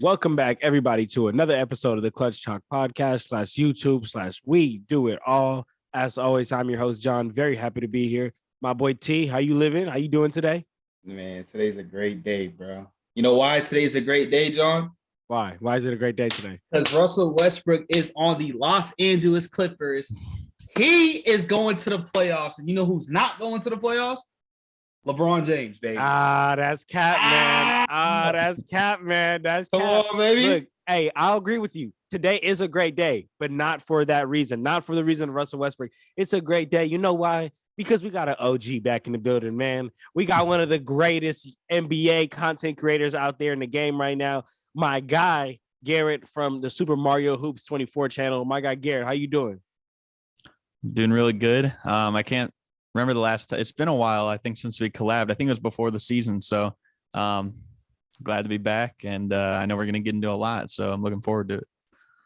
Welcome back, everybody, to another episode of the Clutch Talk podcast slash YouTube slash We Do It All. As always, I'm your host, John. Very happy to be here. My boy T, how you living? How you doing today? Man, today's a great day, bro. You know why today's a great day, John? Why? Why is it a great day today? Because Russell Westbrook is on the Los Angeles Clippers. He is going to the playoffs. And you know who's not going to the playoffs? LeBron James, baby. That's cap, man. That's cap, man. That's Come cap. on, baby. Look, hey, I'll agree with you. Today is a great day, but not for that reason. Not for the reason of Russell Westbrook. It's a great day. You know why? Because we got an OG back in the building, man. We got one of the greatest NBA content creators out there in the game right now. My guy, Garrett from the Super Mario Hoops 24 channel. My guy, Garrett, how you doing? Doing really good. I can't remember the last time. It's been a while, I think, since we collabed. I think it was before the season. So glad to be back. And I know we're going to get into a lot. So I'm looking forward to it.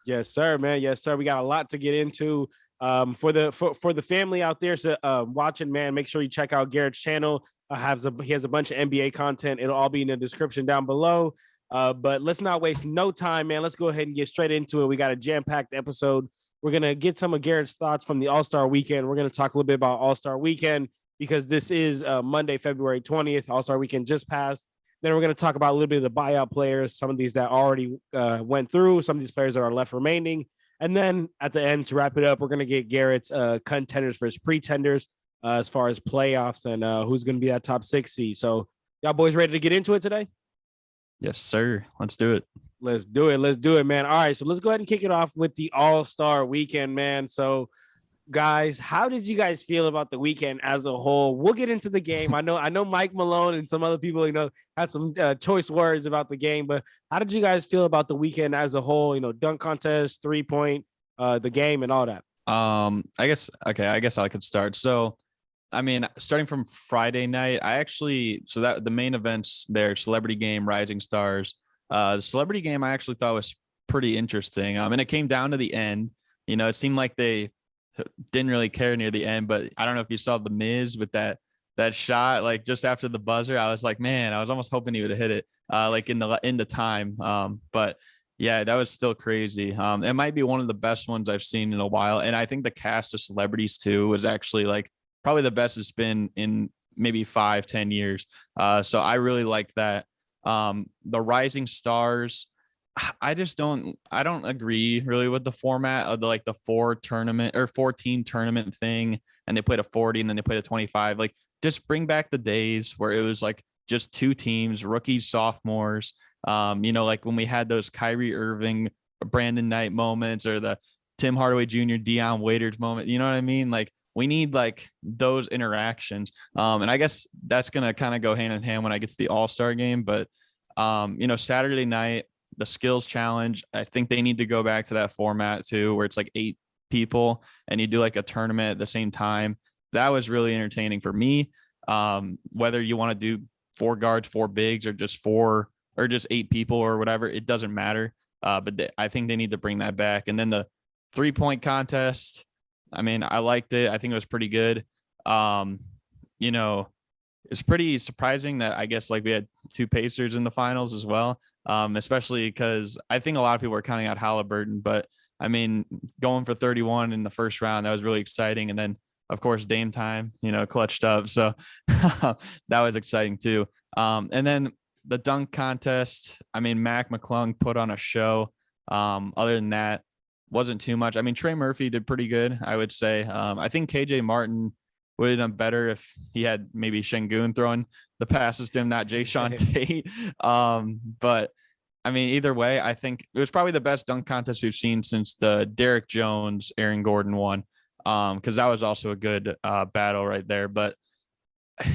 Yes, sir, man. Yes, sir. We got a lot to get into. For the family out there watching, man, make sure you check out Garrett's channel. He has a bunch of NBA content. It'll all be in the description down below. But let's not waste no time, man. Let's go ahead and get straight into it. We got a jam-packed episode. We're going to get some of Garrett's thoughts from the All-Star Weekend. We're going to talk a little bit about All-Star Weekend because this is Monday, February 20th. All-Star Weekend just passed. Then we're going to talk about a little bit of the buyout players, some of these that already went through, some of these players that are left remaining. And then at the end, to wrap it up, we're going to get Garrett's contenders versus pretenders as far as playoffs and who's going to be that top 6 seed. So y'all boys ready to get into it today? Yes, sir. Let's do it. Let's do it. Let's do it, man. All right. So let's go ahead and kick it off with the All-Star Weekend, man. So guys, how did you guys feel about the weekend as a whole? We'll get into the game. I know Mike Malone and some other people, had some choice words about the game, but how did you guys feel about the weekend as a whole? Dunk contest, 3-point, the game and all that. I guess I could start. So, I mean, starting from Friday night, that the main events there, Celebrity Game, Rising Stars, the Celebrity Game, I actually thought was pretty interesting. And it came down to the end. It seemed like they didn't really care near the end, but I don't know if you saw the Miz with that shot, like just after the buzzer. I was like, man, I was almost hoping he would have hit it like in the time. But yeah, that was still crazy. It might be one of the best ones I've seen in a while. And I think the cast of celebrities too was actually like probably the best it's been in maybe 5-10 years. So I really like that. The Rising Stars, I don't agree really with the format of the 4-team tournament thing. And they played a 40 and then they played a 25. Like, just bring back the days where it was like just 2 teams, rookies, sophomores. Like when we had those Kyrie Irving, Brandon Knight moments, or the Tim Hardaway Jr., Deion Waiters moment. You know what I mean? Like, we need like those interactions. And I guess that's going to kind of go hand in hand when I get to the All-Star game. But, Saturday night, the skills challenge, I think they need to go back to that format too, where it's like 8 people and you do like a tournament at the same time. That was really entertaining for me. Whether you want to do 4 guards, 4 bigs, or just 4 or just 8 people or whatever, it doesn't matter. But I think they need to bring that back. And then the 3-point contest, I mean, I liked it. I think it was pretty good. It's pretty surprising that I guess like we had 2 Pacers in the finals as well. Especially because I think a lot of people are counting out Halliburton, but I mean, going for 31 in the first round, that was really exciting. And then of course, Dame time, clutched up. So that was exciting too. And then the dunk contest, I mean, Mac McClung put on a show. Other than that, wasn't too much. I mean, Trey Murphy did pretty good, I would say. I think KJ Martin would have done better if he had maybe Şengün throwing the passes to him, not Jae'Sean Tate. But I mean, either way, I think it was probably the best dunk contest we've seen since the Derek Jones, Aaron Gordon one. Because that was also a good battle right there. But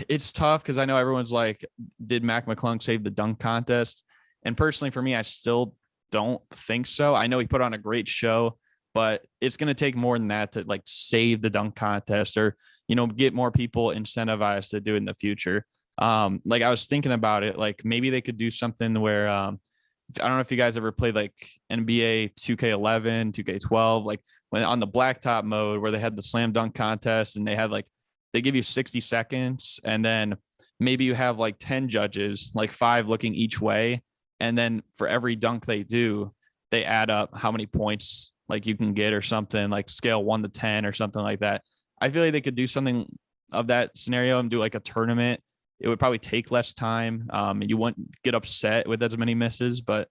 it's tough because I know everyone's like, did Mac McClung save the dunk contest? And personally, for me, I still don't think so. I know he put on a great show, but it's going to take more than that to like save the dunk contest or, get more people incentivized to do it in the future. Like I was thinking about it, like maybe they could do something where I don't know if you guys ever played like NBA 2K11, 2K12, like when on the blacktop mode where they had the slam dunk contest and they give you 60 seconds and then maybe you have like 10 judges, like 5 looking each way. and then for every dunk they do, they add up how many points like you can get or something, like scale 1 to 10 or something like that. I feel like they could do something of that scenario and do like a tournament. It would probably take less time. And you wouldn't get upset with as many misses, but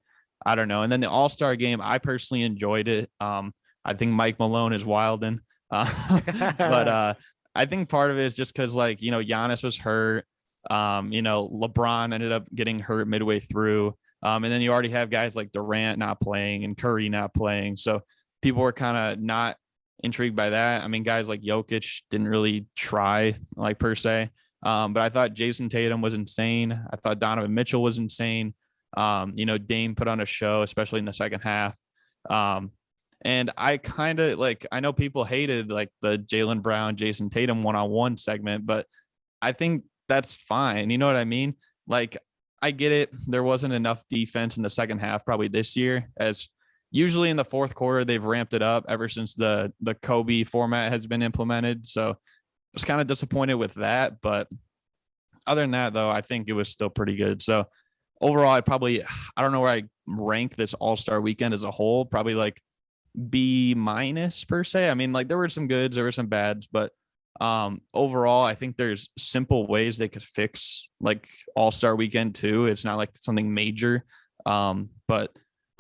I don't know. And then the All-Star game, I personally enjoyed it. I think Mike Malone is wilding. But I think part of it is just because, like, Giannis was hurt. LeBron ended up getting hurt midway through. And then you already have guys like Durant not playing and Curry not playing. So people were kind of not intrigued by that. I mean, guys like Jokic didn't really try, like, per se. But I thought Jason Tatum was insane. I thought Donovan Mitchell was insane. Dame put on a show, especially in the second half. And I kind of I know people hated like the Jaylen Brown, Jason Tatum one-on-one segment, but I think that's fine. You know what I mean? Like, I get it. There wasn't enough defense in the second half, probably this year, as usually in the fourth quarter, they've ramped it up ever since the Kobe format has been implemented. So I was kind of disappointed with that. But other than that, though, I think it was still pretty good. So overall, I don't know where I rank this All-Star weekend as a whole, probably like B- per se. I mean, like, there were some goods, there were some bads, but overall, I think there's simple ways they could fix like All-Star weekend too. It's not like something major. But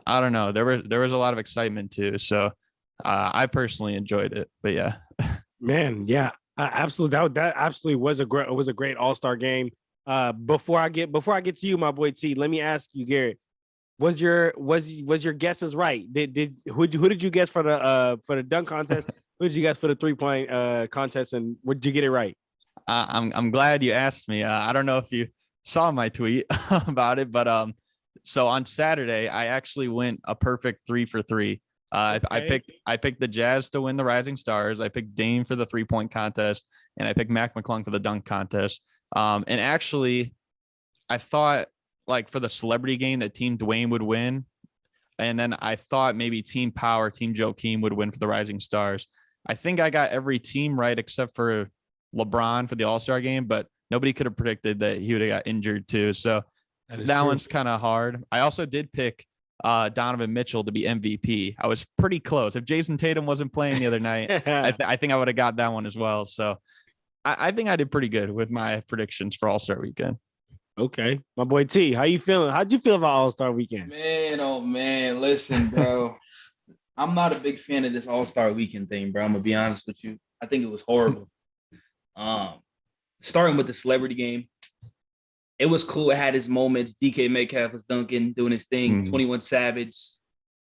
I don't know. There was a lot of excitement too. So I personally enjoyed it. But yeah. Man, yeah, absolutely. That absolutely was a great All-Star game. Before I get to you, my boy T, let me ask you, Garrett. Was your guesses right? Who did you guess for the dunk contest? Who did you guess for the 3-point contest? And did you get it right? I'm glad you asked me. I don't know if you saw my tweet about it, but so on Saturday I actually went a perfect 3 for 3. Okay. I picked the Jazz to win the Rising Stars. I picked Dame for the 3-point contest, and I picked Mac McClung for the dunk contest. And actually, I thought, like, for the celebrity game that Team Dwayne would win. And then I thought maybe Team Power, Team Joakim would win for the Rising Stars. I think I got every team right except for LeBron for the All-Star game, but nobody could have predicted that he would have got injured too. So that one's kind of hard. I also did pick Donovan Mitchell to be MVP. I was pretty close. If Jason Tatum wasn't playing the other night, I think I would have got that one as well. So I think I did pretty good with my predictions for All-Star weekend. Okay. My boy T, how you feeling? How'd you feel about All-Star weekend? Man, oh man, listen, bro. I'm not a big fan of this All-Star weekend thing, bro. I'm gonna be honest with you. I think it was horrible. Starting with the celebrity game, it was cool. It had its moments. DK Metcalf was dunking, doing his thing. 21 Savage,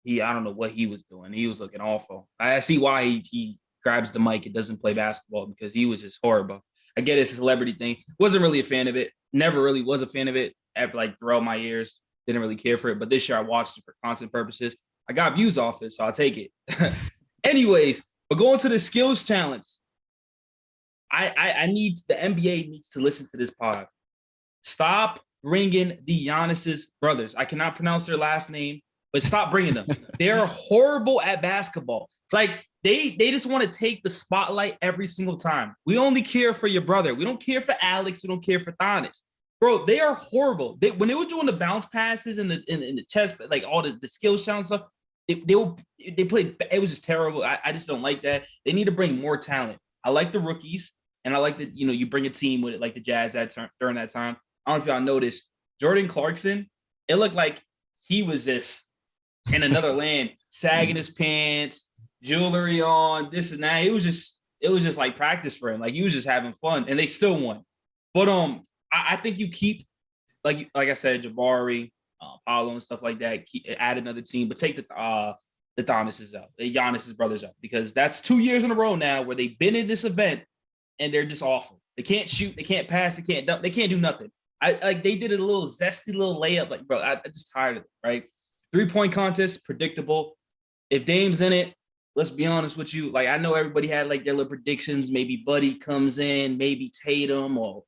I don't know what he was doing. He was looking awful. I see why he grabs the mic and doesn't play basketball, because he was just horrible. I get it's a celebrity thing. Wasn't really a fan of it. Never really was a fan of it ever, like, throughout my years. Didn't really care for it. But this year I watched it for content purposes. I got views off it, so I'll take it. Anyways, but going to the skills challenge, I need, the NBA needs to listen to this pod. Stop bringing the Giannis's brothers. I cannot pronounce their last name, but stop bringing them. They're horrible at basketball. Like, they just want to take the spotlight every single time. We only care for your brother. We don't care for Alex. We don't care for Thomas. Bro, they are horrible. When they were doing the bounce passes and the chest, like all the skills challenge stuff, they played. It was just terrible. I just don't like that. They need to bring more talent. I like the rookies, and I like that, you bring a team with it, like the Jazz during that time. I don't know if y'all noticed, Jordan Clarkson, it looked like he was just in another land, sagging his pants, jewelry on, this and that. It was just like practice for him. Like, he was just having fun, and they still won. But I think you keep, like I said, Jabari, Paulo and stuff like that. Add another team, but take the Thomases out, the Giannis's brothers out, because that's 2 years in a row now where they've been in this event and they're just awful. They can't shoot, they can't pass, they can't dunk, they can't do nothing. They did a little zesty little layup, like, bro, I'm just tired of it, right? 3-point contest, predictable. If Dame's in it, let's be honest with you. Like, I know everybody had like their little predictions. Maybe Buddy comes in, maybe Tatum or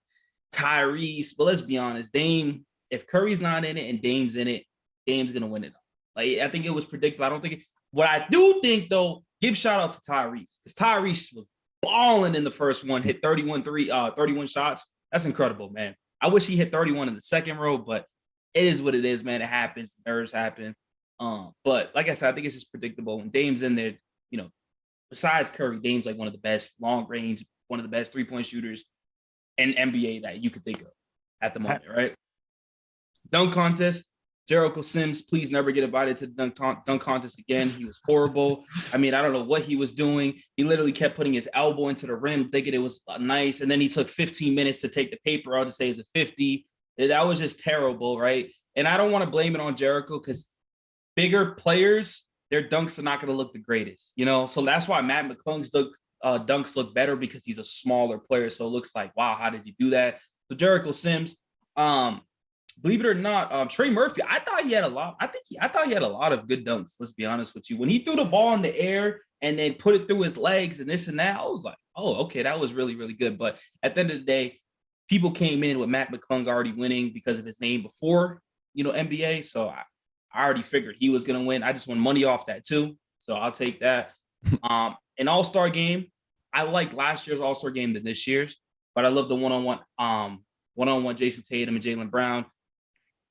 Tyrese. But let's be honest, Dame, if Curry's not in it and Dame's in it, Dame's going to win it. Like, I think it was predictable. I don't think what I do think, though, give shout out to Tyrese, because Tyrese was balling in the first one, hit 31 shots. That's incredible, man. I wish he hit 31 in the second row, but it is what it is, man. It happens. Nerves happen. But like I said, I think it's just predictable. When Dame's in there, besides Curry, Dame's like one of the best long range, one of the best 3-point shooters in NBA that you could think of at the moment, right? Dunk contest. Jericho Sims, please never get invited to the dunk contest again. He was horrible. I mean, I don't know what he was doing. He literally kept putting his elbow into the rim, thinking it was nice. And then he took 15 minutes to take the paper out to say it's a 50. That was just terrible, right? And I don't want to blame it on Jericho because bigger players, their dunks are not going to look the greatest, So that's why Matt McClung's dunks look better because he's a smaller player. So it looks like, wow, how did you do that? So Jericho Sims, believe it or not, Trey Murphy, I thought he had a lot. I thought he had a lot of good dunks. Let's be honest with you. When he threw the ball in the air and then put it through his legs and this and that, I was like, oh, okay, that was really, really good. But at the end of the day, people came in with Matt McClung already winning because of his name before, NBA. So I already figured he was gonna win. I just won money off that too, so I'll take that. An All-Star game, I like last year's All-Star game than this year's, but I love the one-on-one Jason Tatum and Jaylen Brown.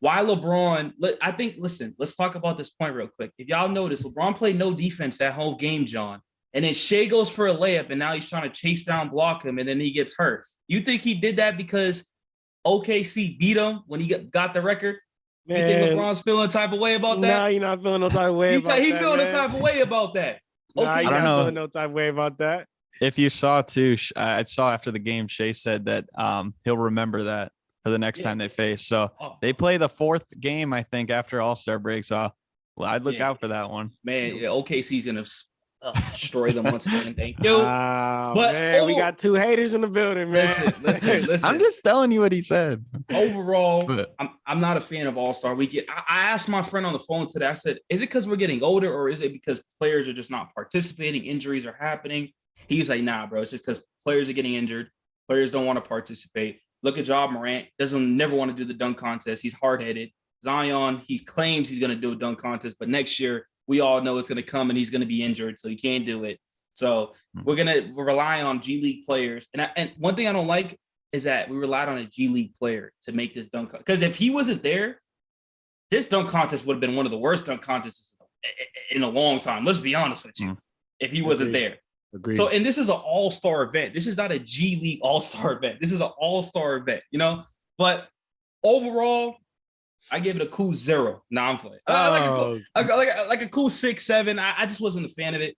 Why LeBron? I think. Listen, let's talk about this point real quick. If y'all notice, LeBron played no defense that whole game, John. And then Shea goes for a layup, and now he's trying to chase down, block him, and then he gets hurt. You think he did that because OKC beat him when he got the record? Man, you think LeBron's feeling the type of way about that? No, you're not feeling no type of way about that. He feeling the type of way about that. Nah, you're not feeling no type of way about that. If you saw too, I saw after the game, Shea said that he'll remember that for the next time they face. So they play the 4th game, I think, after All-Star break. So I'd look out for that one. Man, OKC's gonna destroy them once again. Thank you. But man, we got 2 haters in the building, man. Listen. I'm just telling you what he said. Overall, I'm not a fan of All-Star Weekend. I asked my friend on the phone today. I said, "Is it because we're getting older, or is it because players are just not participating? Injuries are happening?" He's like, "Nah, bro. It's just because players are getting injured. Players don't want to participate. Look at Ja Morant. Never want to do the dunk contest. He's hard-headed. Zion, he claims he's going to do a dunk contest, but next year we all know it's going to come and he's going to be injured, so he can't do it. So we're going to rely on G League players. And one thing I don't like is that we relied on a G League player to make this dunk contest. Because if he wasn't there, this dunk contest would have been one of the worst dunk contests in a long time. Let's be honest with you. If he wasn't there. Agreed. So, and this is an all-star event. This is not a G League all-star event. This is an all-star event, But overall, I give it a cool 0. No, I'm playing. Like a cool 6, 7. I just wasn't a fan of it,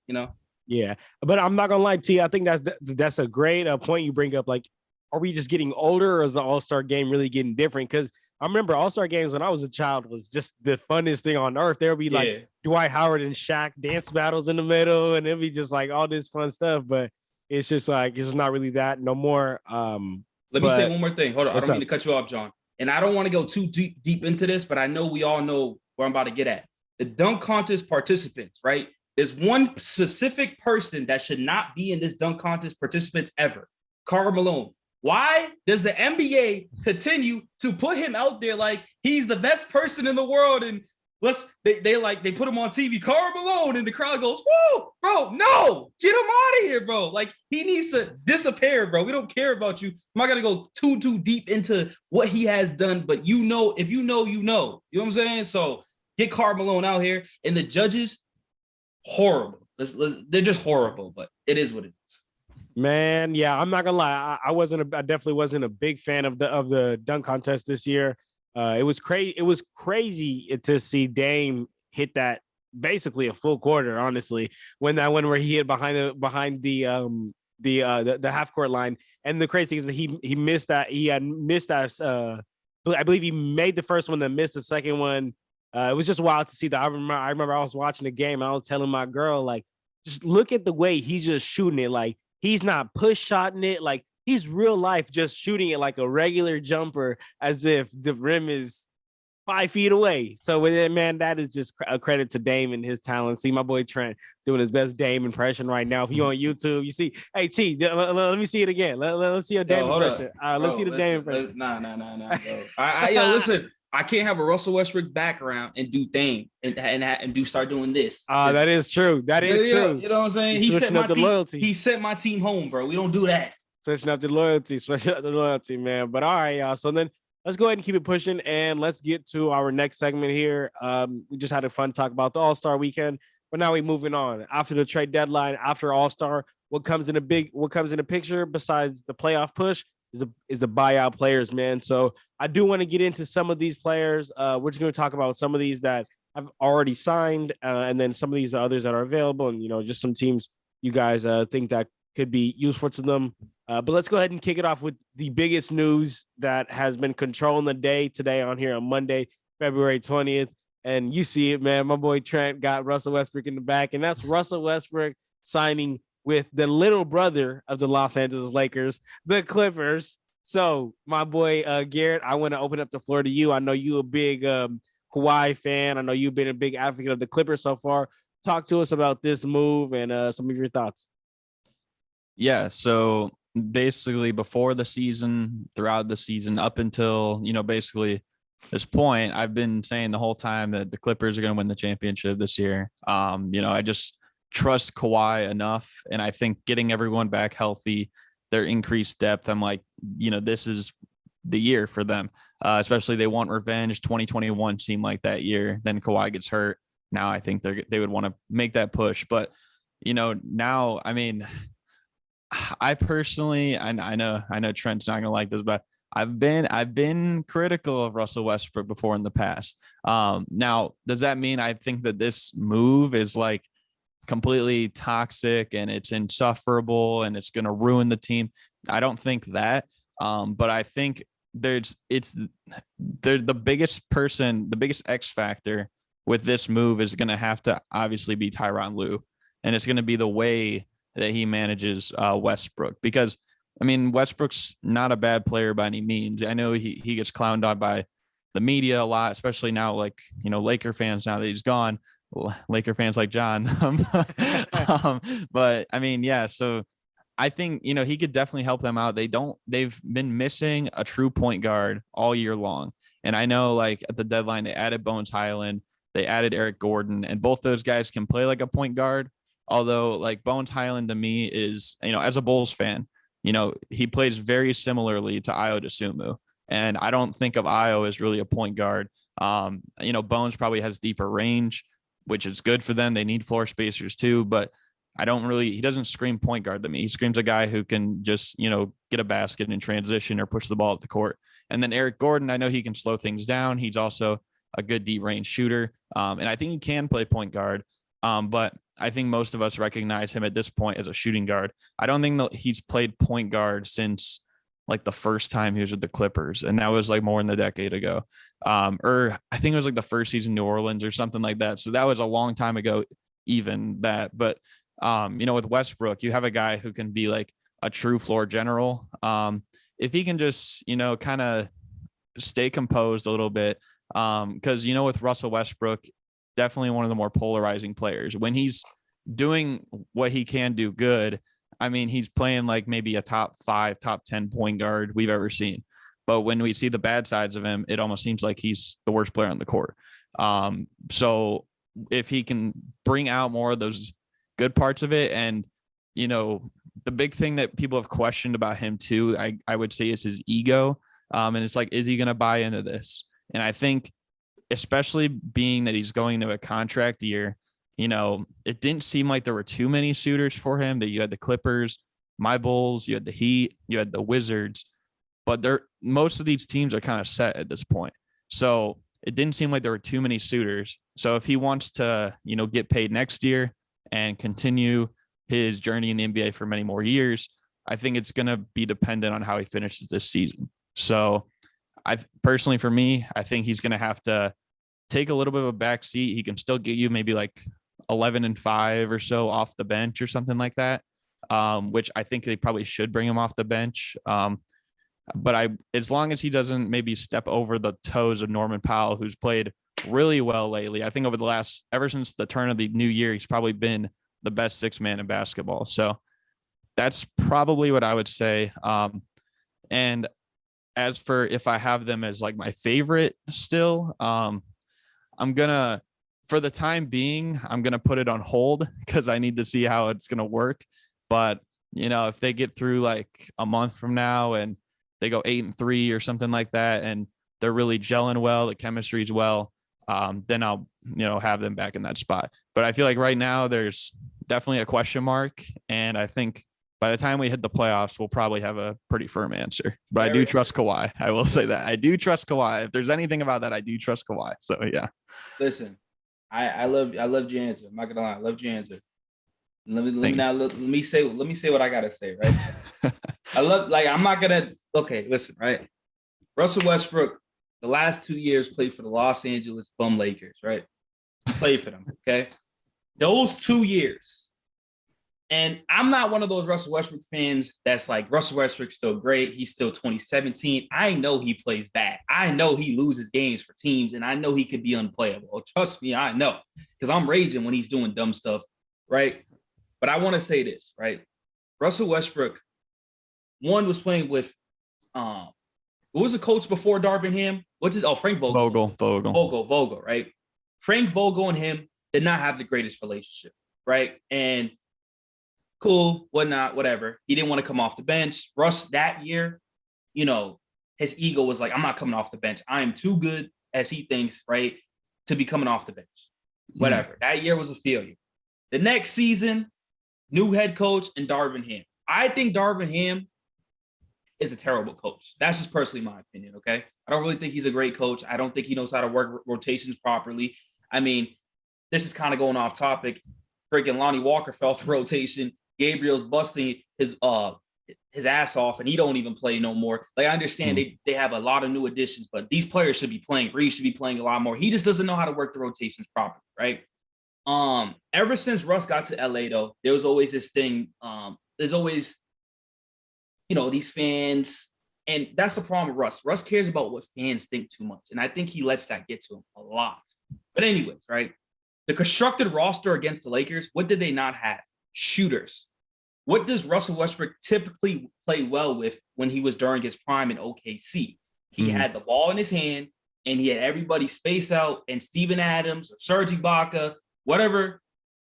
Yeah, but I'm not gonna lie, T. I think that's a great point you bring up. Like, are we just getting older, or is the All-Star game really getting different? Because I remember All-Star games when I was a child was just the funnest thing on earth. There would be like Dwight Howard and Shaq dance battles in the middle, and it'd be just like all this fun stuff. But it's just like it's not really that no more. Let me say one more thing. Hold on, I don't mean to cut you off, John. And I don't want to go too deep into this, but I know we all know where I'm about to get at. The dunk contest participants, right? There's one specific person that should not be in this dunk contest participants ever. Karl Malone. Why does the NBA continue to put him out there like he's the best person in the world? And they put him on TV, Karl Malone, and the crowd goes, "Whoa, bro, no, get him out of here, bro. Like he needs to disappear, bro. We don't care about you." I'm not gonna go too deep into what he has done, but if you know, you know. You know what I'm saying? So get Karl Malone out here, and the judges, horrible. They're just horrible, but it is what it is. Man, yeah, I'm not gonna lie. I definitely wasn't a big fan of the dunk contest this year. It was crazy. It was crazy to see Dame hit that basically a full quarter. Honestly, when where he hit behind the half court line, and the crazy thing is that he missed that. He had missed that. I believe he made the first one, then missed the second one. It was just wild to see that. I remember I was watching the game. And I was telling my girl, like, just look at the way he's just shooting it. Like, he's not push shotting it. Like, he's real life just shooting it like a regular jumper, as if the rim is 5 feet away. So with it, man, that is just a credit to Dame and his talent. See my boy Trent doing his best Dame impression right now. If you on YouTube, you see, hey T, let me see it again. Let's see a Dame impression. Let's see the Dame impression. Nah, bro. Listen. I can't have a Russell Westbrook background and do Dame and start doing this. That is true. That is true. You know what I'm saying? He sent my team. Loyalty. He sent my team home, bro. We don't do that. Switching up the loyalty, man. But all right, y'all. So then let's go ahead and keep it pushing, and let's get to our next segment here. We just had a fun talk about the All-Star weekend, but now we're moving on. After the trade deadline, after All-Star, what comes in a picture besides the playoff push is the buyout players, man. So I do want to get into some of these players. We're just going to talk about some of these that have already signed, and then some of these others that are available, and just some teams you guys think that could be useful to them. But let's go ahead and kick it off with the biggest news that has been controlling the day today on here on Monday, February 20th. And you see it, man. My boy Trent got Russell Westbrook in the back, and that's Russell Westbrook signing with the little brother of the Los Angeles Lakers, the Clippers. So, my boy Garrett, I want to open up the floor to you. I know you a big Kawhi fan. I know you've been a big advocate of the Clippers so far. Talk to us about this move and some of your thoughts. Yeah, so basically before the season, throughout the season, up until, basically this point, I've been saying the whole time that the Clippers are going to win the championship this year. I just trust Kawhi enough, and I think getting everyone back healthy, their increased depth, I'm like, this is the year for them. Especially they want revenge. 2021 seemed like that year. Then Kawhi gets hurt. Now I think they would want to make that push. But, now, I mean, I personally, I know Trent's not gonna like this, but I've been critical of Russell Westbrook before in the past. Now, does that mean I think that this move is like completely toxic and it's insufferable and it's gonna ruin the team? I don't think that. But I think they're the biggest X factor with this move is gonna have to obviously be Tyronn Lue, and it's gonna be the way that he manages Westbrook, because I mean, Westbrook's not a bad player by any means. I know he gets clowned on by the media a lot, especially now, like, Laker fans, now that he's gone, Laker fans like John. But I mean, yeah, so I think, he could definitely help them out. They've been missing a true point guard all year long. And I know, like, at the deadline, they added Bones Highland, they added Eric Gordon, and both those guys can play like a point guard. Although, like, Bones Highland to me is, as a Bulls fan, he plays very similarly to Ayo Dosunmu. And I don't think of Ayo as really a point guard. Bones probably has deeper range, which is good for them. They need floor spacers too, but he doesn't scream point guard to me. He screams a guy who can just, get a basket in transition or push the ball up the court. And then Eric Gordon, I know he can slow things down. He's also a good deep range shooter. And I think he can play point guard. But I think most of us recognize him at this point as a shooting guard. I don't think that he's played point guard since like the first time he was with the Clippers. And that was like more than a decade ago. Or I think it was like the first season in New Orleans or something like that. So that was a long time ago, even that. But, with Westbrook, you have a guy who can be like a true floor general. If he can just, kind of stay composed a little bit. Because, with Russell Westbrook, definitely one of the more polarizing players. When he's doing what he can do good, I mean, he's playing like maybe a top 5, top 10 point guard we've ever seen. But when we see the bad sides of him, it almost seems like he's the worst player on the court. So if he can bring out more of those good parts of it, and, the big thing that people have questioned about him too, I would say, is his ego. And it's like, is he going to buy into this? And I think, especially being that he's going to a contract year, it didn't seem like there were too many suitors for him. That you had the Clippers, my Bulls, you had the Heat, you had the Wizards, but most of these teams are kind of set at this point. So it didn't seem like there were too many suitors. So if he wants to, get paid next year and continue his journey in the NBA for many more years, I think it's going to be dependent on how he finishes this season. So personally, for me, I think he's going to have to take a little bit of a back seat. He can still get you maybe like 11-5 or so off the bench or something like that, which I think they probably should bring him off the bench. But as long as he doesn't maybe step over the toes of Norman Powell, who's played really well lately. I think ever since the turn of the new year, he's probably been the best six man in basketball. So that's probably what I would say. And as for if I have them as like my favorite still, for the time being, I'm going to put it on hold because I need to see how it's going to work. But, if they get through like a month from now and they go 8-3 or something like that, and they're really gelling well, the chemistry's well, then I'll, have them back in that spot. But I feel like right now there's definitely a question mark. And I think by the time we hit the playoffs, we'll probably have a pretty firm answer. But I do trust Kawhi. I will say that. I do trust Kawhi. If there's anything about that, I do trust Kawhi. So, yeah. Listen, I loved your answer. I'm not gonna lie, I loved your answer. Let me say what I gotta say, right? I'm not gonna. Okay, listen, right? Russell Westbrook, the last 2 years played for the Los Angeles Bum Lakers, right? He played for them, okay? Those 2 years, and I'm not one of those Russell Westbrook fans that's like, Russell Westbrook's still great. He's still 2017. I know he plays bad. I know he loses games for teams, and I know he could be unplayable. Trust me, I know, because I'm raging when he's doing dumb stuff, right? But I want to say this, right? Russell Westbrook, one, was playing with, who was the coach before Darvin Ham? Frank Vogel. Vogel, right? Frank Vogel and him did not have the greatest relationship, right? And cool, whatnot, whatever. He didn't want to come off the bench. Russ, that year, his ego was like, I'm not coming off the bench. I am too good, as he thinks, right, to be coming off the bench. Whatever. That year was a failure. The next season, new head coach and Darvin Ham. I think Darvin Ham is a terrible coach. That's just personally my opinion, okay? I don't really think he's a great coach. I don't think he knows how to work rotations properly. I mean, this is kind of going off topic. Freaking Lonnie Walker fell through rotation. Gabriel's busting his ass off, and he don't even play no more. Like, I understand they have a lot of new additions, but these players should be playing. Reed should be playing a lot more. He just doesn't know how to work the rotations properly, right? Ever since Russ got to LA, though, there was always this thing. There's always, these fans, and that's the problem with Russ. Russ cares about what fans think too much, and I think he lets that get to him a lot. But anyways, right? The constructed roster against the Lakers, what did they not have? Shooters. What does Russell Westbrook typically play well with when he was during his prime in OKC? He had the ball in his hand, and he had everybody space out, and Steven Adams or Serge Ibaka, whatever,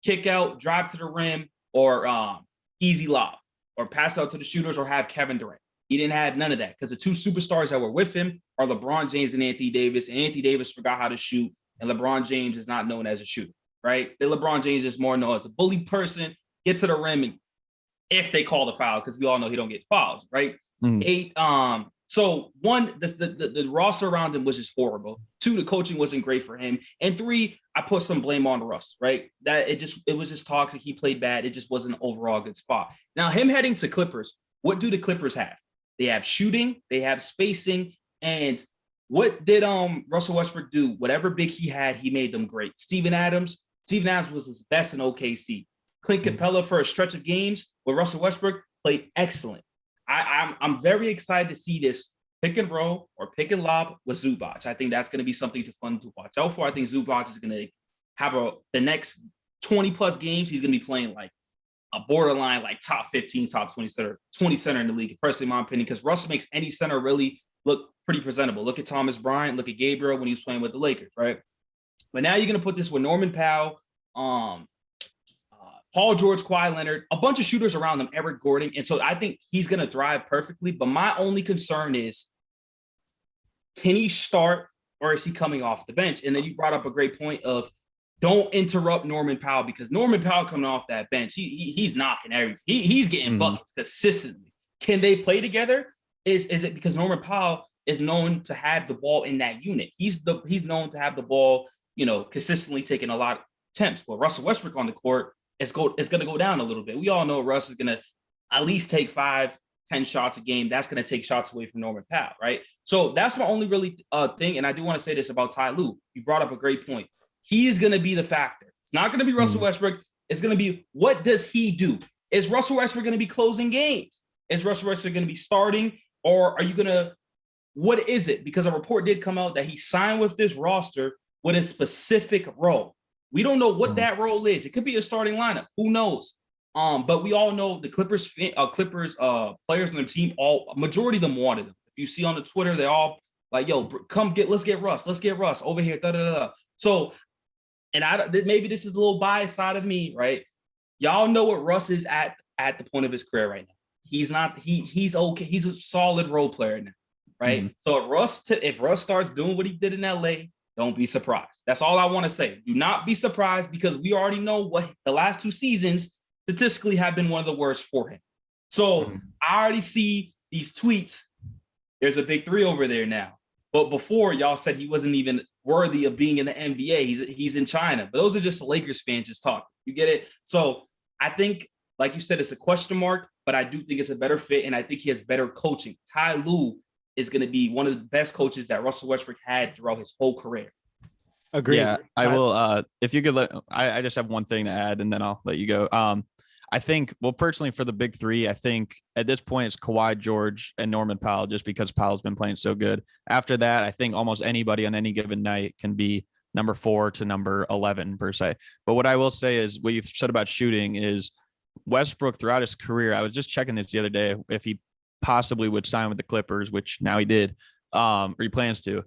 kick out, drive to the rim, or easy lob, or pass out to the shooters, or have Kevin Durant. He didn't have none of that, because the two superstars that were with him are LeBron James and Anthony Davis. And Anthony Davis forgot how to shoot, and LeBron James is not known as a shooter, right? The LeBron James is more known as a bully person, get to the rim, and if they call the foul, because we all know he don't get fouls, right? So one, the roster around him was just horrible. Two, the coaching wasn't great for him. And three, I put some blame on Russ, right? That it was just toxic. He played bad. It just wasn't an overall good spot. Now, him heading to Clippers, what do the Clippers have? They have shooting, they have spacing, and what did Russell Westbrook do? Whatever big he had, he made them great. Steven Adams was his best in OKC. Clint Capella, for a stretch of games with Russell Westbrook, played excellent. I'm very excited to see this pick and roll or pick and lob with Zubac. I think that's going to be something fun to watch out for. I think Zubac is going to have the next 20 plus games. He's going to be playing like a borderline, like top 15, top 20 center in the league. Personally, in my opinion, because Russ makes any center really look pretty presentable. Look at Thomas Bryant. Look at Gabriel when he was playing with the Lakers, right? But now you're going to put this with Norman Powell, Paul George, Kawhi Leonard, a bunch of shooters around them, Eric Gordon. And so I think he's going to thrive perfectly. But my only concern is, can he start or is he coming off the bench? And then you brought up a great point of don't interrupt Norman Powell, because Norman Powell coming off that bench, he's knocking everything. He's getting buckets consistently. Can they play together? Is it because Norman Powell is known to have the ball in that unit? He's known to have the ball, consistently taking a lot of attempts. Well, Russell Westbrook on the court, it's going to go down a little bit. We all know Russ is going to at least take 5-10 shots a game. That's going to take shots away from Norman Powell, right? So that's my only really thing. And I do want to say this about Ty Lue. You brought up a great point. He is going to be the factor. It's not going to be Russell Westbrook. It's going to be, what does he do? Is Russell Westbrook going to be closing games? Is Russell Westbrook going to be starting? Or are you going to, what is it? Because a report did come out that he signed with this roster with a specific role. We don't know what that role is. It could be a starting lineup. Who knows? But we all know the Clippers players on their team, majority of them wanted him. If you see on the Twitter, they all like, yo, let's get Russ over here. So, and maybe this is a little biased side of me, right? Y'all know what Russ is at the point of his career right now. He's okay. He's a solid role player now. right? So if Russ starts doing what he did in LA, don't be surprised. That's all I want to say. Do not be surprised because we already know what the last 2 seasons statistically have been one of the worst for him. So I already see these tweets. There's a big 3 over there now. But before, y'all said he wasn't even worthy of being in the NBA. He's in China. But those are just the Lakers fans just talking. You get it? So I think, like you said, it's a question mark, but I do think it's a better fit, and I think he has better coaching. Ty Lue is going to be one of the best coaches that Russell Westbrook had throughout his whole career. Agree. Yeah, I will. If you could I just have one thing to add, and then I'll let you go. I think, well, personally for the big 3, I think at this point it's Kawhi, George, and Norman Powell, just because Powell's been playing so good. After that, I think almost anybody on any given night can be number 4 to number 11 per se. But what I will say is what you said about shooting is Westbrook throughout his career. I was just checking this the other day if he possibly would sign with the Clippers, which now he did, or he plans to.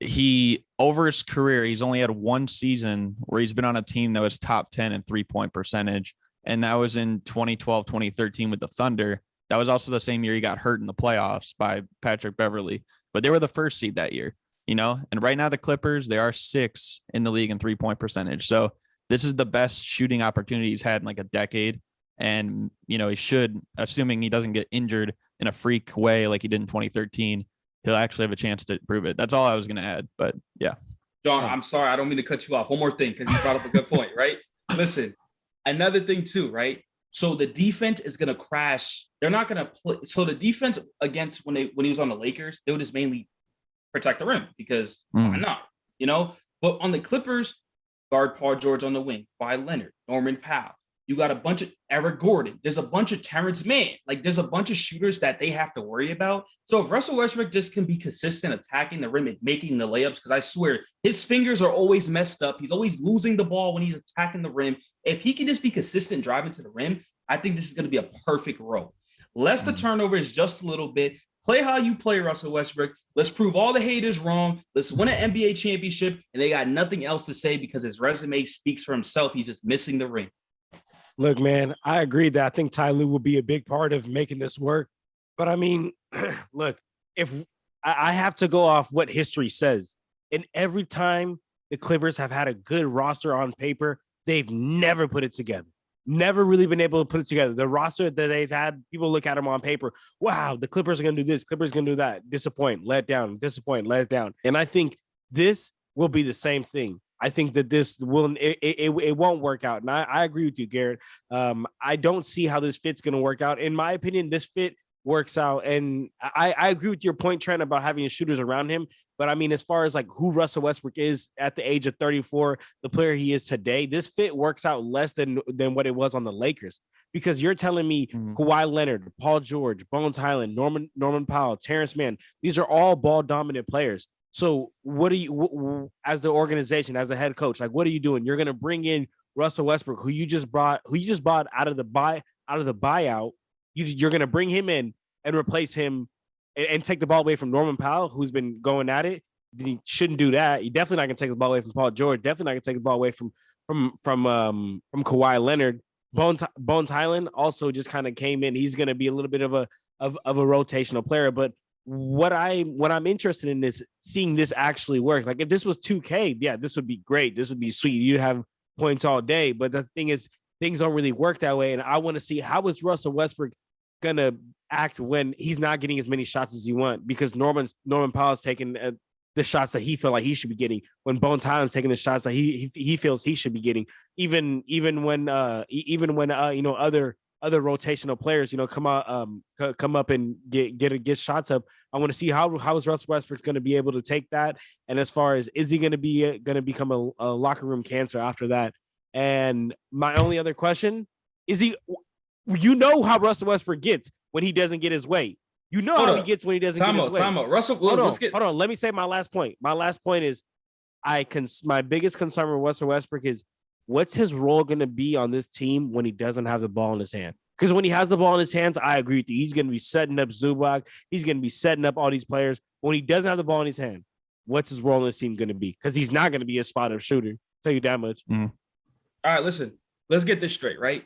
He, over his career, he's only had 1 season where he's been on a team that was top 10 in 3-point percentage. And that was in 2012, 2013 with the Thunder. That was also the same year he got hurt in the playoffs by Patrick Beverly. But they were the 1st seed that year, you know? And right now the Clippers, they are 6th in the league in 3-point percentage. So this is the best shooting opportunity he's had in like a decade. And, you know, he should, assuming he doesn't get injured in a freak way like he did in 2013, he'll actually have a chance to prove it. That's all I was going to add. But yeah. John, I'm sorry. I don't mean to cut you off. One more thing, because you brought up a good point, right? Listen. Another thing too, right? So the defense is going to crash. They're not going to play. So the defense against when he was on the Lakers, they would just mainly protect the rim because why not? You know. But on the Clippers, guard Paul George on the wing, Kawhi Leonard, Norman Powell. You got a bunch of Eric Gordon. There's a bunch of Terrence Mann. Like there's a bunch of shooters that they have to worry about. So if Russell Westbrook just can be consistent attacking the rim and making the layups, because I swear his fingers are always messed up. He's always losing the ball when he's attacking the rim. If he can just be consistent driving to the rim, I think this is going to be a perfect role. Less the turnovers just a little bit. Play how you play, Russell Westbrook. Let's prove all the haters wrong. Let's win an NBA championship. And they got nothing else to say because his resume speaks for himself. He's just missing the ring. Look, man, I agree that I think Ty Lue will be a big part of making this work. But I mean, look, if I have to go off what history says, and every time the Clippers have had a good roster on paper, they've never put it together. Never really been able to put it together. The roster that they've had, people look at them on paper. Wow, the Clippers are going to do this. Clippers are going to do that. Disappoint, let down, disappoint, let down. And I think this will be the same thing. I think that this it won't work out. And I agree with you, Garrett. I don't see how this fit's going to work out. In my opinion, this fit works out. And I agree with your point, Trent, about having shooters around him. But I mean, as far as like who Russell Westbrook is at the age of 34, the player he is today, this fit works out less than what it was on the Lakers. Because you're telling me Kawhi Leonard, Paul George, Bones Highland, Norman Powell, Terrence Mann, these are all ball dominant players. So what do you, as the organization, as a head coach, like what are you doing? You're going to bring in Russell Westbrook, who you just bought out of the buyout. You're going to bring him in and replace him and take the ball away from Norman Powell, who's been going at it. He shouldn't do that. He definitely not going to take the ball away from Paul George. Definitely not going to take the ball away from Kawhi Leonard. Bones Highland also just kind of came in. He's going to be a little bit of a rotational player, but what I'm interested in is seeing this actually work. Like if this was 2K, yeah, this would be great. This would be sweet. You'd have points all day. But the thing is, things don't really work that way. And I want to see how is Russell Westbrook gonna act when he's not getting as many shots as he wants, because Norman Powell's taking the shots that he feel like he should be getting, when Bones Highland's taking the shots that he feels he should be getting, even when you know, other rotational players, you know, come up and get shots up. I want to see how is Russell Westbrook going to be able to take that, and as far as is he going to become a locker room cancer after that. And my only other question is, you know how Russell Westbrook gets when he doesn't get his way. You know how he gets when he doesn't get his way. Time out. Russell, hold on. Let me say my last point. My last point is, my biggest concern with Russell Westbrook is, what's his role going to be on this team when he doesn't have the ball in his hand? Because when he has the ball in his hands, I agree with you. He's going to be setting up Zubac. He's going to be setting up all these players. When he doesn't have the ball in his hand, what's his role in this team going to be? Because he's not going to be a spot-up shooter. I'll tell you that much. All right, listen. Let's get this straight, right?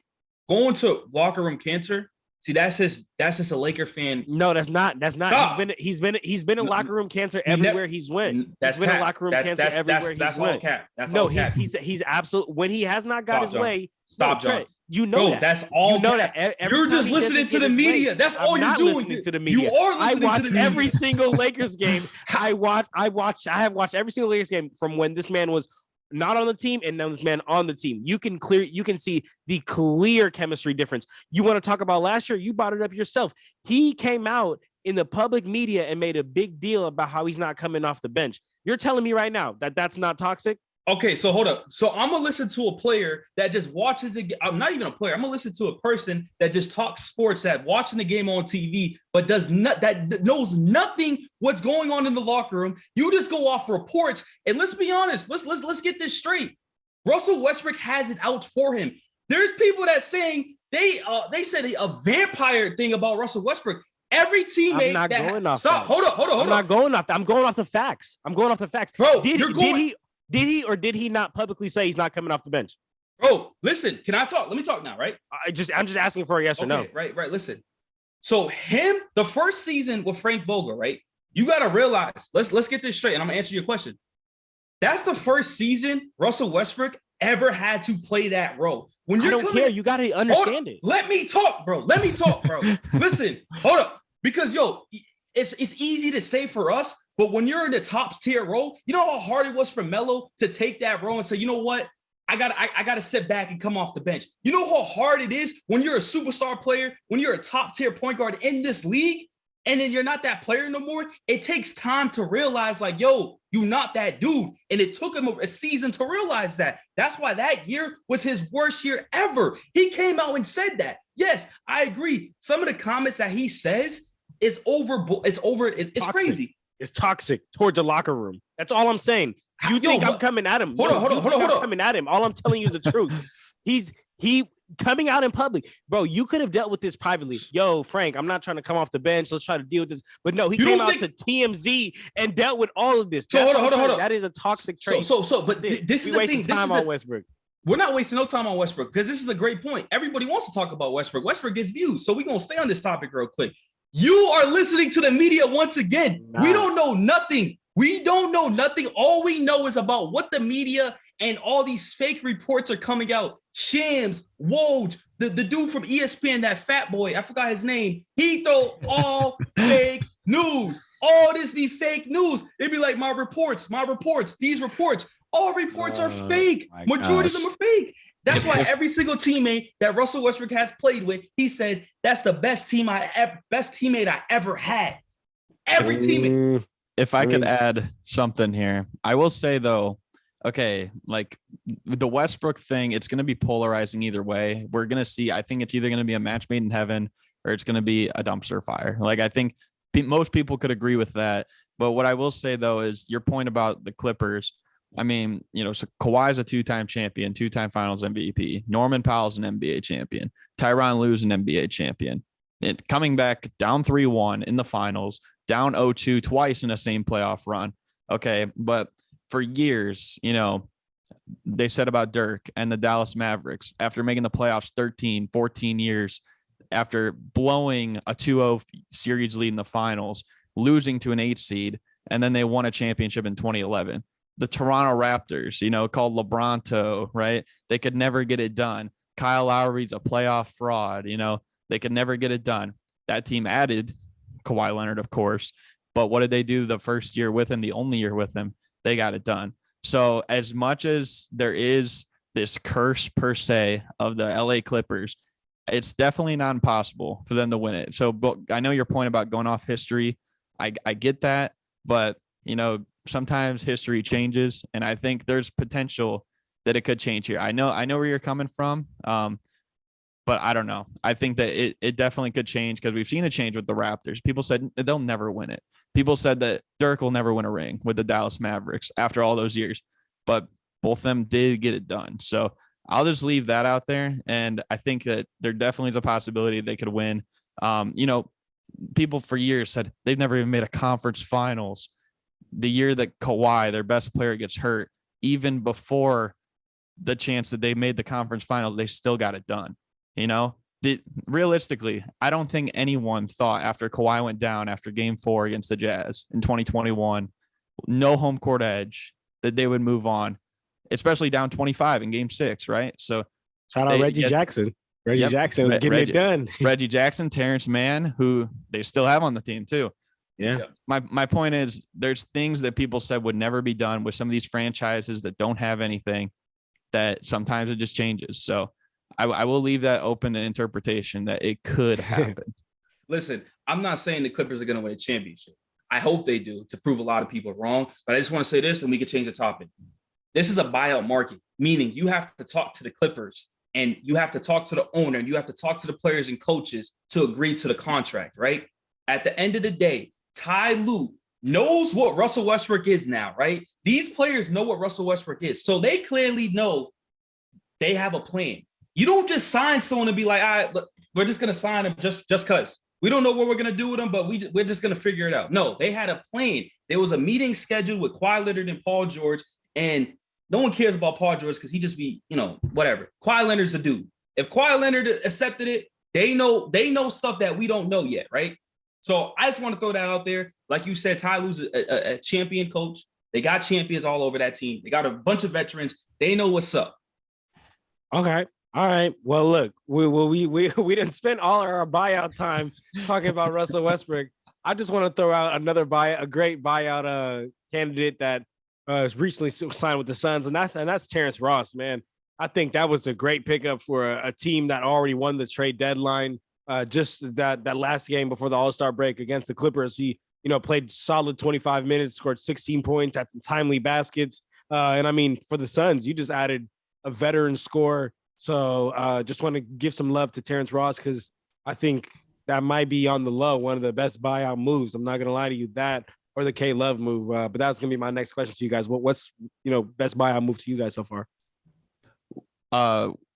Going to locker room cancer, See, that's just a Laker fan. No, that's not. Stop. He's been a locker room cancer everywhere he's went. That's He's been cap. a locker room That's, cancer that's, everywhere that's he's went. all cap. That's No, all cap. he's absolute. When he has not got Stop, his John. way, Stop, Trey, John. you know Bro, that. that's all. You know cap. that. Every You're time just he listening doesn't to get the his way, media. That's I'm all you're not doing. listening to the media. You are I listening watch to the every media. single Lakers game. I have watched every single Lakers game from when this man was not on the team and now this man on the team. You can see the clear chemistry difference. You want to talk about last year? You brought it up yourself. He came out in the public media and made a big deal about how he's not coming off the bench. You're telling me right now that that's not toxic? Okay, so hold up. So I'm gonna listen to a player that just watches it. I'm not even a player. I'm gonna listen to a person that just talks sports, that watching the game on TV, but that knows nothing what's going on in the locker room. You just go off reports, and let's be honest. Let's get this straight. Russell Westbrook has it out for him. There's people that saying they said a vampire thing about Russell Westbrook. Every teammate. I'm not going off. Stop. Hold up. I'm not going off. I'm going off the facts. Bro, Did he or did he not publicly say he's not coming off the bench? Bro, listen, can I talk? Let me talk now, right? I'm just asking for a yes or no. Right. Listen. So the first season with Frank Vogel, right? You got to realize, let's get this straight, and I'm going to answer your question. That's the first season Russell Westbrook ever had to play that role. When you're I don't care. You got to understand it. Let me talk, bro. Listen, hold up. Because, it's easy to say for us, but when you're in the top tier role, you know how hard it was for Melo to take that role and say, you know what? I gotta sit back and come off the bench. You know how hard it is when you're a superstar player, when you're a top tier point guard in this league, and then you're not that player no more. It takes time to realize, like, you're not that dude. And it took him a season to realize that. That's why that year was his worst year ever. He came out and said that. Yes, I agree. Some of the comments that he says is it's crazy. It's toxic towards the locker room. That's all I'm saying. You think I'm coming at him? Hold on. Coming at him. All I'm telling you is the truth. He coming out in public, bro. You could have dealt with this privately. Yo, Frank, I'm not trying to come off the bench. Let's try to deal with this. But no, he came out to TMZ and dealt with all of this. So hold on. That is a toxic trait. But this is the thing. Time on Westbrook. We're not wasting no time on Westbrook because this is a great point. Everybody wants to talk about Westbrook. Westbrook gets views, so we're gonna stay on this topic real quick. You are listening to the media once again. Nah. We don't know nothing. All we know is about what the media and all these fake reports are coming out. Shams, Woj, the dude from ESPN, that fat boy, I forgot his name. He throw all fake news. All this be fake news. It'd be like my reports, these reports. All reports are fake. Majority of them are fake. That's why every single teammate that Russell Westbrook has played with, he said, that's the best teammate I ever had. Every teammate. If I could add something here, I will say though, okay, like the Westbrook thing, it's going to be polarizing either way. We're going to see, I think it's either going to be a match made in heaven or it's going to be a dumpster fire. Like, I think most people could agree with that. But what I will say though, is your point about the Clippers. I mean, so Kawhi's a two-time champion, two-time finals MVP. Norman Powell's an NBA champion. Tyronn Lue's an NBA champion. Coming back down 3-1 in the finals, down 0-2 twice in the same playoff run. Okay, but for years, they said about Dirk and the Dallas Mavericks after making the playoffs 13, 14 years, after blowing a 2-0 series lead in the finals, losing to an 8 seed, and then they won a championship in 2011. The Toronto Raptors, called LeBronto, right? They could never get it done. Kyle Lowry's a playoff fraud, they could never get it done. That team added Kawhi Leonard, of course, but what did they do the first year with him, the only year with him? They got it done. So as much as there is this curse per se of the LA Clippers, it's definitely not impossible for them to win it. So but I know your point about going off history. I get that, but sometimes history changes, and I think there's potential that it could change here. I know where you're coming from, but I don't know. I think that it definitely could change because we've seen a change with the Raptors. People said they'll never win it. People said that Dirk will never win a ring with the Dallas Mavericks after all those years, but both of them did get it done. So I'll just leave that out there, and I think that there definitely is a possibility they could win. People for years said they've never even made a conference finals. The year that Kawhi, their best player, gets hurt, even before the chance that they made the conference finals, they still got it done. realistically, I don't think anyone thought after Kawhi went down after Game 4 against the Jazz in 2021, no home court edge, that they would move on, especially down 25 in Game 6, right? So shout out Reggie Jackson. Reggie Jackson was getting it done. Reggie Jackson, Terrence Mann, who they still have on the team too. Yeah. My point is, there's things that people said would never be done with some of these franchises that don't have anything, that sometimes it just changes. So I will leave that open to interpretation that it could happen. Listen, I'm not saying the Clippers are going to win a championship. I hope they do, to prove a lot of people wrong. But I just want to say this, and we can change the topic. This is a buyout market, meaning you have to talk to the Clippers, and you have to talk to the owner, and you have to talk to the players and coaches to agree to the contract, right? At the end of the day, Ty Lue knows what Russell Westbrook is now, right? These players know what Russell Westbrook is. So they clearly know they have a plan. You don't just sign someone and be like, all right, look, we're just going to sign him just because. We don't know what we're going to do with him, but we're just going to figure it out. No, they had a plan. There was a meeting scheduled with Kawhi Leonard and Paul George, and no one cares about Paul George because he just be, whatever. Kawhi Leonard's a dude. If Kawhi Leonard accepted it, they know stuff that we don't know yet, right? So I just want to throw that out there. Like you said, Ty Lue's a champion coach. They got champions all over that team. They got a bunch of veterans. They know what's up. Okay. All right. Well, look, we didn't spend all our buyout time talking about Russell Westbrook. I just want to throw out a great buyout candidate that recently signed with the Suns, and that's Terrence Ross, man. I think that was a great pickup for a team that already won the trade deadline. Just that last game before the All-Star break against the Clippers, he played solid 25 minutes, scored 16 points, had some timely baskets, and I mean, for the Suns, you just added a veteran scorer. So just want to give some love to Terrence Ross, because I think that might be on the low one of the best buyout moves. I'm not going to lie to you, that or the K Love move. But that's going to be my next question to you guys. What's best buyout move to you guys so far?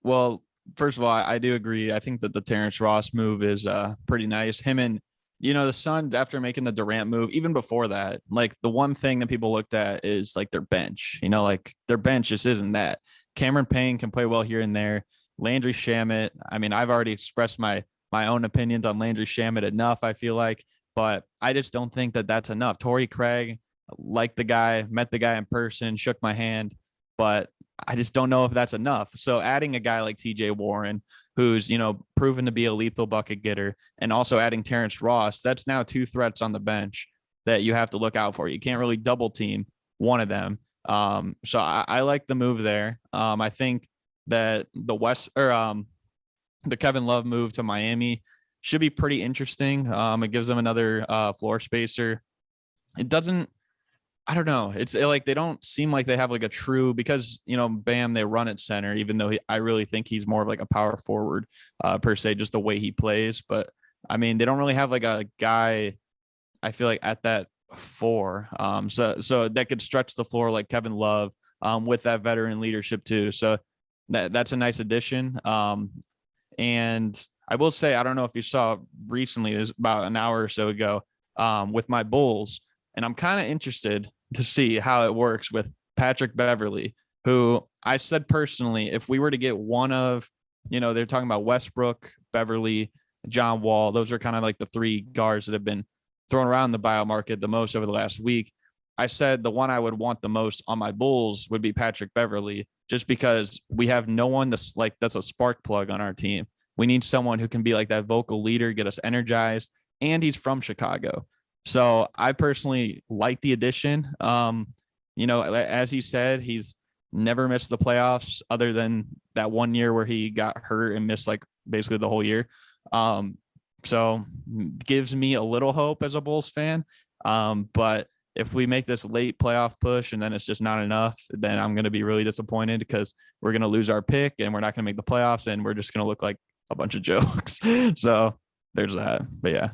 Well, first of all, I do agree. I think that the Terrence Ross move is pretty nice. Him and the Suns, after making the Durant move, even before that, like the one thing that people looked at is like their bench. Like their bench just isn't that. Cameron Payne can play well here and there. Landry Shamet. I mean, I've already expressed my own opinions on Landry Shamet enough, I feel like, but I just don't think that that's enough. Torrey Craig, liked the guy, met the guy in person, shook my hand, but I just don't know if that's enough. So adding a guy like TJ Warren, who's, proven to be a lethal bucket getter, and also adding Terrence Ross, that's now two threats on the bench that you have to look out for. You can't really double team one of them. So I like the move there. I think that the Kevin Love move to Miami should be pretty interesting. It gives them another floor spacer. It doesn't, I don't know. It's like they don't seem like they have like a true, because Bam, they run at center, even though I really think he's more of like a power forward per se, just the way he plays. But I mean, they don't really have like a guy, I feel like, at that 4. So that could stretch the floor like Kevin Love with that veteran leadership too. So that's a nice addition. And I will say, I don't know if you saw recently, it was about an hour or so ago, with my Bulls, and I'm kind of interested to see how it works with Patrick Beverley, who I said personally, if we were to get one of, they're talking about Westbrook, Beverley, John Wall, those are kind of like the 3 guards that have been thrown around the buyout market the most over the last week. I said the one I would want the most on my Bulls would be Patrick Beverley, just because we have no one that's a spark plug on our team. We need someone who can be like that vocal leader, get us energized, and he's from Chicago. So I personally like the addition. As he said, he's never missed the playoffs other than that one year where he got hurt and missed like basically the whole year. So gives me a little hope as a Bulls fan. But if we make this late playoff push and then it's just not enough, then I'm going to be really disappointed, because we're going to lose our pick and we're not going to make the playoffs and we're just going to look like a bunch of jokes. So there's that. But yeah.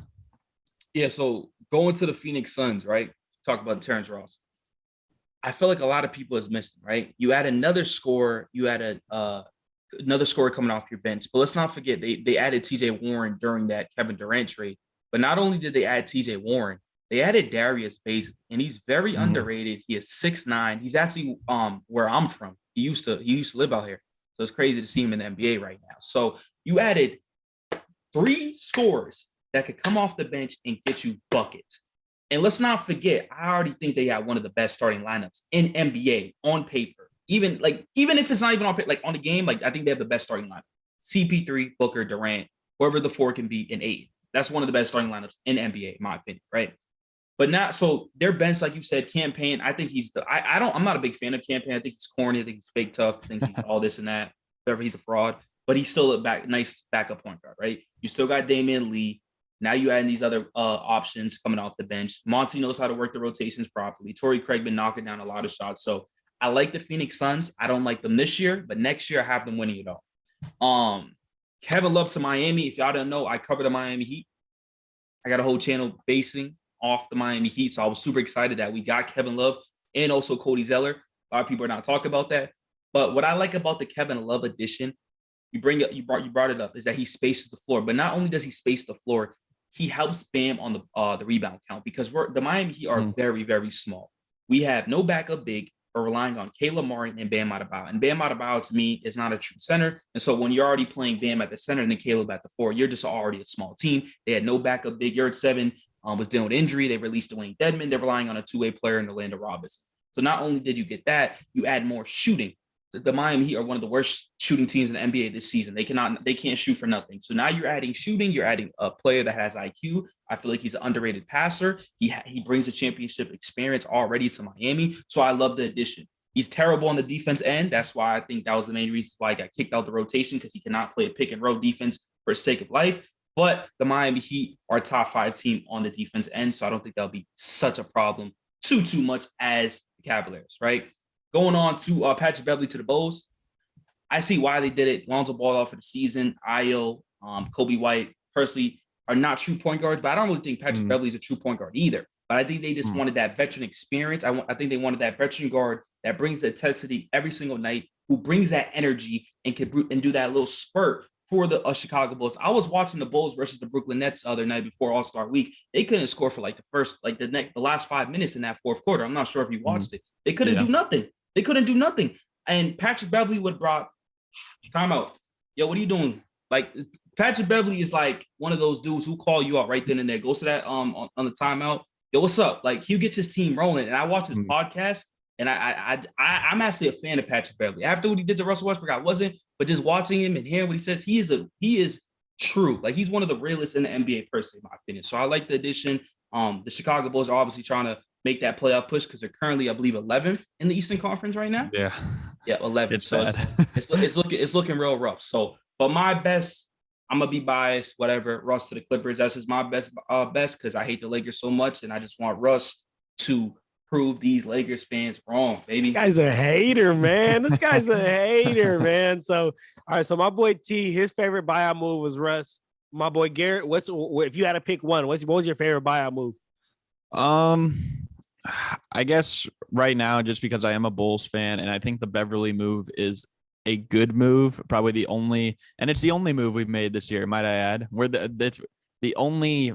Yeah. So going to the Phoenix Suns, right? Talk about Terrence Ross. I feel like a lot of people is missing, right? You add another scorer, you add another scorer coming off your bench. But let's not forget, they added TJ Warren during that Kevin Durant trade. But not only did they add TJ Warren, they added Darius Bazley, and he's very underrated. He is 6'9". He's actually where I'm from. He used to live out here. So it's crazy to see him in the NBA right now. So you added 3 scorers that could come off the bench and get you buckets. And let's not forget, I already think they have one of the best starting lineups in NBA on paper. Even if it's not even on like on the game, like I think they have the best starting lineup. CP3, Booker, Durant, whoever the 4 can be in 8. That's one of the best starting lineups in NBA, in my opinion, right? But not so their bench, like you said, Campaign. I think I'm not a big fan of Campaign. I think he's corny. I think he's fake tough. I think he's all this and that. Whatever, he's a fraud. But he's still a nice backup point guard, right? You still got Damian Lee. Now you add these other options coming off the bench. Monty knows how to work the rotations properly. Torrey Craig been knocking down a lot of shots. So I like the Phoenix Suns. I don't like them this year, but next year I have them winning it all. Kevin Love to Miami. If y'all don't know, I cover the Miami Heat. I got a whole channel basing off the Miami Heat. So I was super excited that we got Kevin Love and also Cody Zeller. A lot of people are not talking about that. But what I like about the Kevin Love addition, you brought it up, is that he spaces the floor. But not only does he space the floor, he helps Bam on the rebound count, because the Miami Heat are very, very small. We have no backup big. We're relying on Caleb Martin and Bam Adebayo. And Bam Adebayo, to me, is not a true center. And so when you're already playing Bam at the center and then Caleb at the 4, you're just already a small team. They had no backup big. You're at 7, was dealing with injury. They released Dwayne Dedman. They're relying on a 2-way player in Orlando Robinson. So not only did you get that, you add more shooting. The Miami Heat are one of the worst shooting teams in the NBA this season. They can't shoot for nothing. So now you're adding shooting. You're adding a player that has IQ. I feel like he's an underrated passer. He brings a championship experience already to Miami. So I love the addition. He's terrible on the defense end. That's why I think that was the main reason why he got kicked out the rotation, because he cannot play a pick and roll defense for the sake of life. But the Miami Heat are a top 5 team on the defense end. So I don't think that'll be such a problem too much as the Cavaliers, right? Going on to Patrick Beverley to the Bulls. I see why they did it. Lonzo Ball out for the season. Ayo, Kobe White, personally, are not true point guards, but I don't really think Patrick Beverley is a true point guard either. But I think they just wanted that veteran experience. I think they wanted that veteran guard that brings the intensity every single night, who brings that energy and can do that little spurt for the Chicago Bulls. I was watching the Bulls versus the Brooklyn Nets the other night before All-Star Week. They couldn't score for like the last 5 minutes in that fourth quarter. I'm not sure if you watched it. They couldn't do nothing. They couldn't do nothing. And Patrick Beverley would brought timeout. Yo, what are you doing? Like, Patrick Beverley is like one of those dudes who call you out right then and there. Goes to that on the timeout. Yo, what's up? Like, he gets his team rolling. And I watch his podcast, and I'm actually a fan of Patrick Beverley. After what he did to Russell Westbrook, I wasn't, but just watching him and hearing what he says, he is true. Like, he's one of the realest in the NBA, personally, in my opinion. So I like the addition. The Chicago Bulls are obviously trying to make that playoff push, because they're currently, I believe, 11th in the Eastern Conference right now. Yeah, 11th. It's so bad. it's looking real rough. So, but my best, I'm gonna be biased. Whatever, Russ to the Clippers. That's just my best, because I hate the Lakers so much, and I just want Russ to prove these Lakers fans wrong, baby. This guy's a hater, man. This guy's a hater, man. So, all right. So my boy T, his favorite buyout move was Russ. My boy Garrett, if you had to pick one, what was your favorite buyout move? I guess right now, just because I am a Bulls fan, and I think the Beverly move is a good move, probably it's the only move we've made this year, might I add. That's the only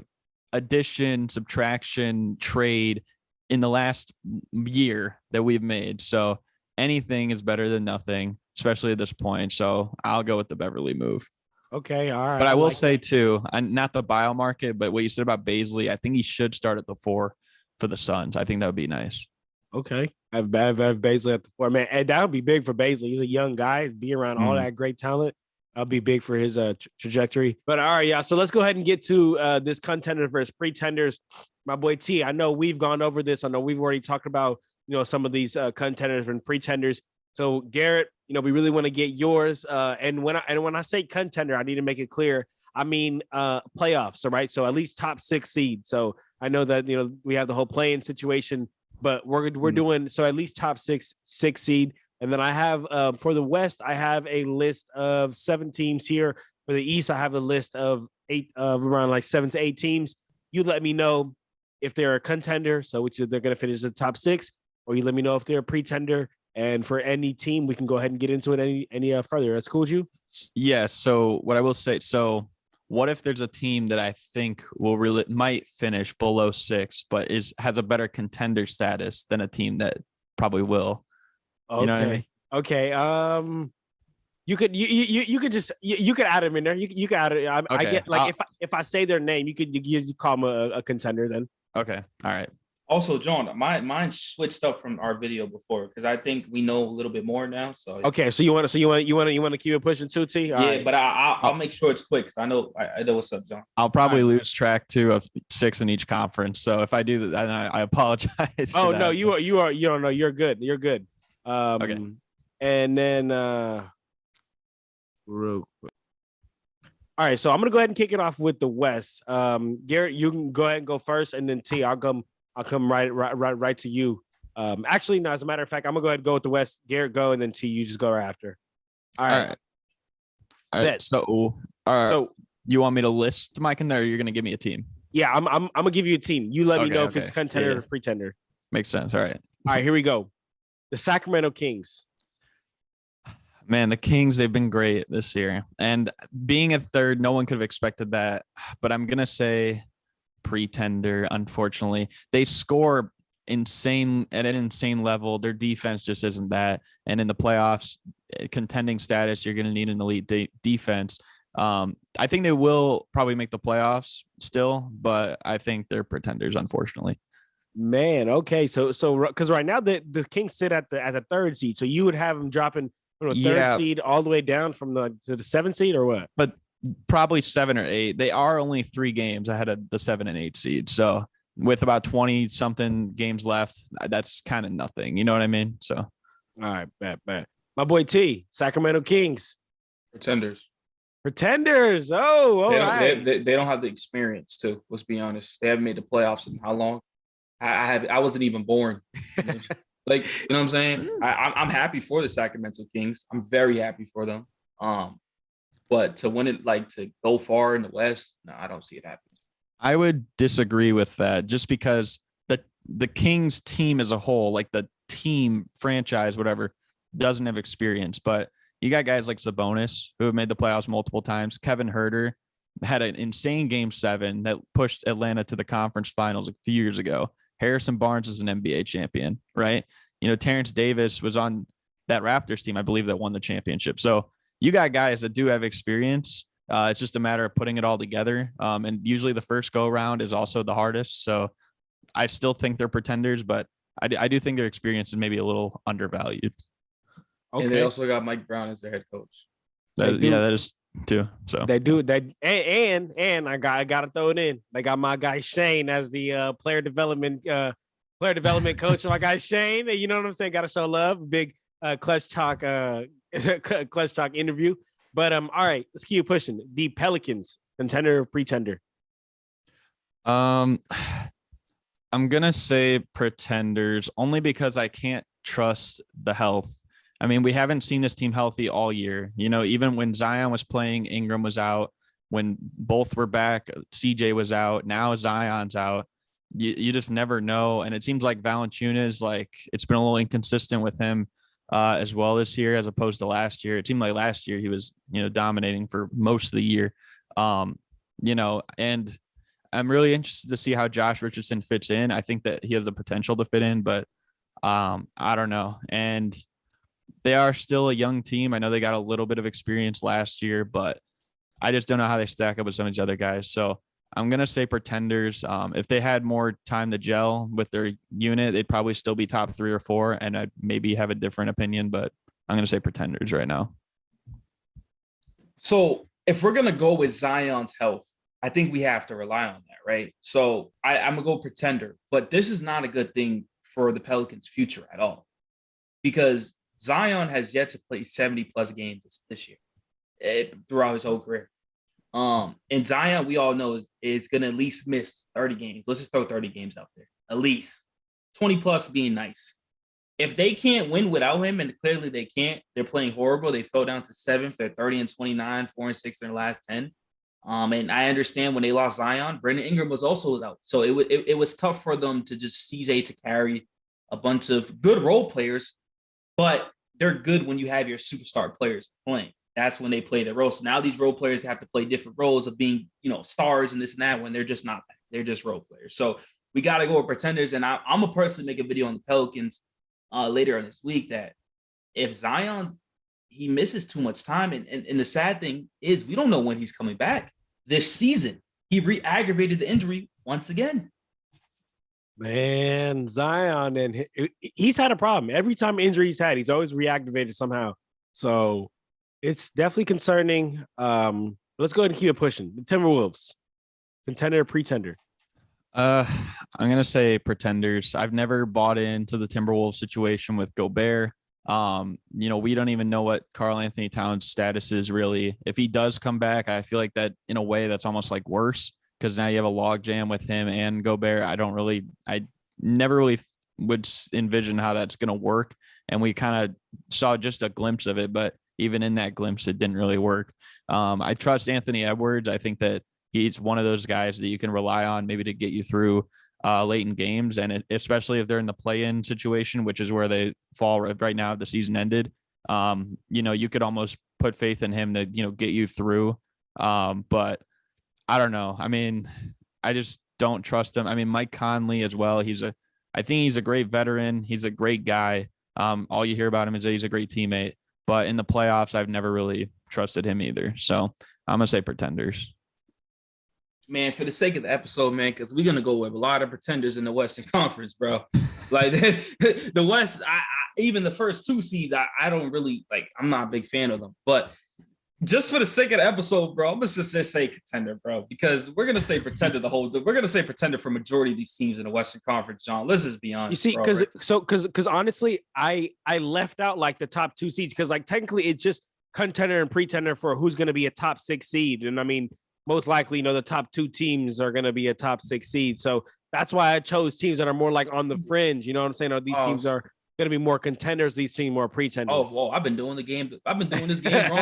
addition, subtraction, trade in the last year that we've made. So anything is better than nothing, especially at this point. So I'll go with the Beverly move. Okay, all right. But I will say too, not the buyout market, but what you said about Baisley, I think he should start at the 4 for the Suns. I think that would be nice. Okay. I have Baisley at the 4. Man, and that would be big for Baisley. He's a young guy, be around all that great talent. That'll be big for his trajectory. But all right, yeah. So let's go ahead and get to this contender versus pretenders. My boy T, I know we've gone over this. I know we've already talked about, some of these contenders and pretenders. So Garrett, we really want to get yours. And when I say contender, I need to make it clear. I mean, playoffs. All right. So at least top 6 seed. So I know that, we have the whole play-in situation, but we're doing so at least top 6 seed. And then I have for the West, I have a list of 7 teams here. For the East, I have a list of 8 around like 7 to 8 teams. You let me know if they're a contender, so which they're going to finish the top 6, or you let me know if they're a pretender. And for any team, we can go ahead and get into it any further. That's cool with you? Yes. So what I will say, what if there's a team that I think might finish below 6, but has a better contender status than a team that probably will? Okay. You know what I mean? Okay. You could just you could add him in there. You could add it. I Okay, get like if I say their name, you call them a contender then. Okay, all right. Also, John, mine switched up from our video before because I think we know a little bit more now. So Okay, so you want to keep it pushing too, T? All yeah, right. but I'll make sure it's quick because I know what's up, John. I'll probably All right. lose track too of 6 in each conference. So if I do that, I apologize. Oh for no, that. you don't know. You're good. You're good. Okay. And then real quick. All right, so I'm gonna go ahead and kick it off with the West. Garrett, you can go ahead and go first, and then T, I'll come right to you. Actually, no, as a matter of fact, I'm gonna go ahead and go with the West. Garrett, go, and then T, you just go right after. All right. All right. So, all right. So you want me to list my contender, or you're gonna give me a team? yeah, I'm gonna give you a team. You let me know if it's contender Yeah. or pretender. Makes sense. All right. All right, here we go. The Sacramento Kings. Man, the Kings, they've been great this year. And being a third, no one could have expected that. But I'm going to say pretender, unfortunately. They score insane at an insane level. Their defense just isn't that. And in the playoffs, contending status, you're going to need an elite defense. I think they will probably make the playoffs still, but I think they're pretenders, unfortunately. Man, okay. So because right now the Kings sit at the third seed. So you would have them dropping from the third seed all the way down from to the 7th seed or what? But probably 7 or 8. They are only 3 games ahead of the 7 and 8 seed. So with about 20 something games left, that's kind of nothing. You know what I mean? So, all right, bad. My boy T, Sacramento Kings. Pretenders. Oh, all right. They don't have the experience too. Let's be honest. They haven't made the playoffs in how long? I wasn't even born. Like, you know what I'm saying? I'm happy for the Sacramento Kings. I'm very happy for them. But to win it, like to go far in the West, no, I don't see it happening. I would disagree with that just because the Kings team as a whole, like the team franchise, whatever, doesn't have experience. But you got guys like Sabonis who have made the playoffs multiple times. Kevin Huerter had an insane game 7 that pushed Atlanta to the conference finals a few years ago. Harrison Barnes is an NBA champion, right? You know, Terrence Davis was on that Raptors team, I believe, that won the championship. So you got guys that do have experience. It's just a matter of putting it all together. And usually the first go around is also the hardest. So I still think they're pretenders, but I do think their experience is maybe a little undervalued. Okay. And they also got Mike Brown as their head coach. That is too. So they do that, and I gotta throw it in. They got my guy Shane as the player development coach. My guy Shane, you know what I'm saying? Got to show love. Big clutch talk interview. But all right, let's keep pushing. The Pelicans, contender or pretender? I'm gonna say pretenders only because I can't trust the health. I mean, we haven't seen this team healthy all year. You know, even when Zion was playing, Ingram was out. When both were back, CJ was out. Now Zion's out. You just never know. And it seems like Valanciunas, like it's been a little inconsistent with him as well this year as opposed to last year. It seemed like last year he was, dominating for most of the year. And I'm really interested to see how Josh Richardson fits in. I think that he has the potential to fit in, but I don't know. And they are still a young team. I know they got a little bit of experience last year, but I just don't know how they stack up with some of these other guys. So I'm going to say pretenders. If they had more time to gel with their unit, they'd probably still be top 3 or 4. And I'd maybe have a different opinion, but I'm going to say pretenders right now. So if we're going to go with Zion's health, I think we have to rely on that, right? So I'm going to go pretender, but this is not a good thing for the Pelicans' future at all because Zion has yet to play 70-plus games this year throughout his whole career. And Zion, we all know, is going to at least miss 30 games. Let's just throw 30 games out there. At least 20-plus being nice. If they can't win without him, and clearly they can't, they're playing horrible. They fell down to 7th. They're 30-29, 4-6 in their last 10. And I understand when they lost Zion, Brandon Ingram was also out. So it was tough for them to just CJ to carry a bunch of good role players, but they're good when you have your superstar players playing. That's when they play their role. So now these role players have to play different roles of being, stars and this and that when they're just not that. They're just role players. So we got to go with pretenders. And I'm a person make a video on the Pelicans later on this week that if Zion he misses too much time. And the sad thing is we don't know when he's coming back this season. He re-aggravated the injury once again. Man, Zion, and he's had a problem. Every time injury he's had, he's always reactivated somehow. So it's definitely concerning. Let's go ahead and keep it pushing. The Timberwolves, contender or pretender? I'm gonna say pretenders. I've never bought into the Timberwolves situation with Gobert. We don't even know what Karl Anthony Towns' status is really. If he does come back, I feel like that in a way that's almost like worse, because now you have a logjam with him and Gobert. I never really would envision how that's going to work. And we kind of saw just a glimpse of it, but even in that glimpse, it didn't really work. I trust Anthony Edwards. I think that he's one of those guys that you can rely on maybe to get you through late in games. And especially if they're in the play-in situation, which is where they fall right now, the season ended. You could almost put faith in him to, get you through. But I don't know. I mean, I just don't trust him. I mean, Mike Conley as well. I think he's a great veteran. He's a great guy. All you hear about him is that he's a great teammate, but in the playoffs, I've never really trusted him either. So I'm gonna say pretenders. Man, for the sake of the episode, man, because we're gonna go with a lot of pretenders in the Western Conference, bro. Like the West, even the first two seeds, I don't really like. I'm not a big fan of them, but just for the sake of the episode, bro, let's just say contender, bro, because we're gonna say pretender we're gonna say pretender for majority of these teams in the Western Conference, John. Let's just be honest. You see, because honestly, I left out like the top two seeds because like technically it's just contender and pretender for who's gonna be a top 6 seed, and I mean most likely, the top 2 teams are gonna be a top 6 seed, so that's why I chose teams that are more like on the fringe. You know what I'm saying? Or these teams are going to be more contenders, these teams more pretenders. Oh, well, I've been doing this game wrong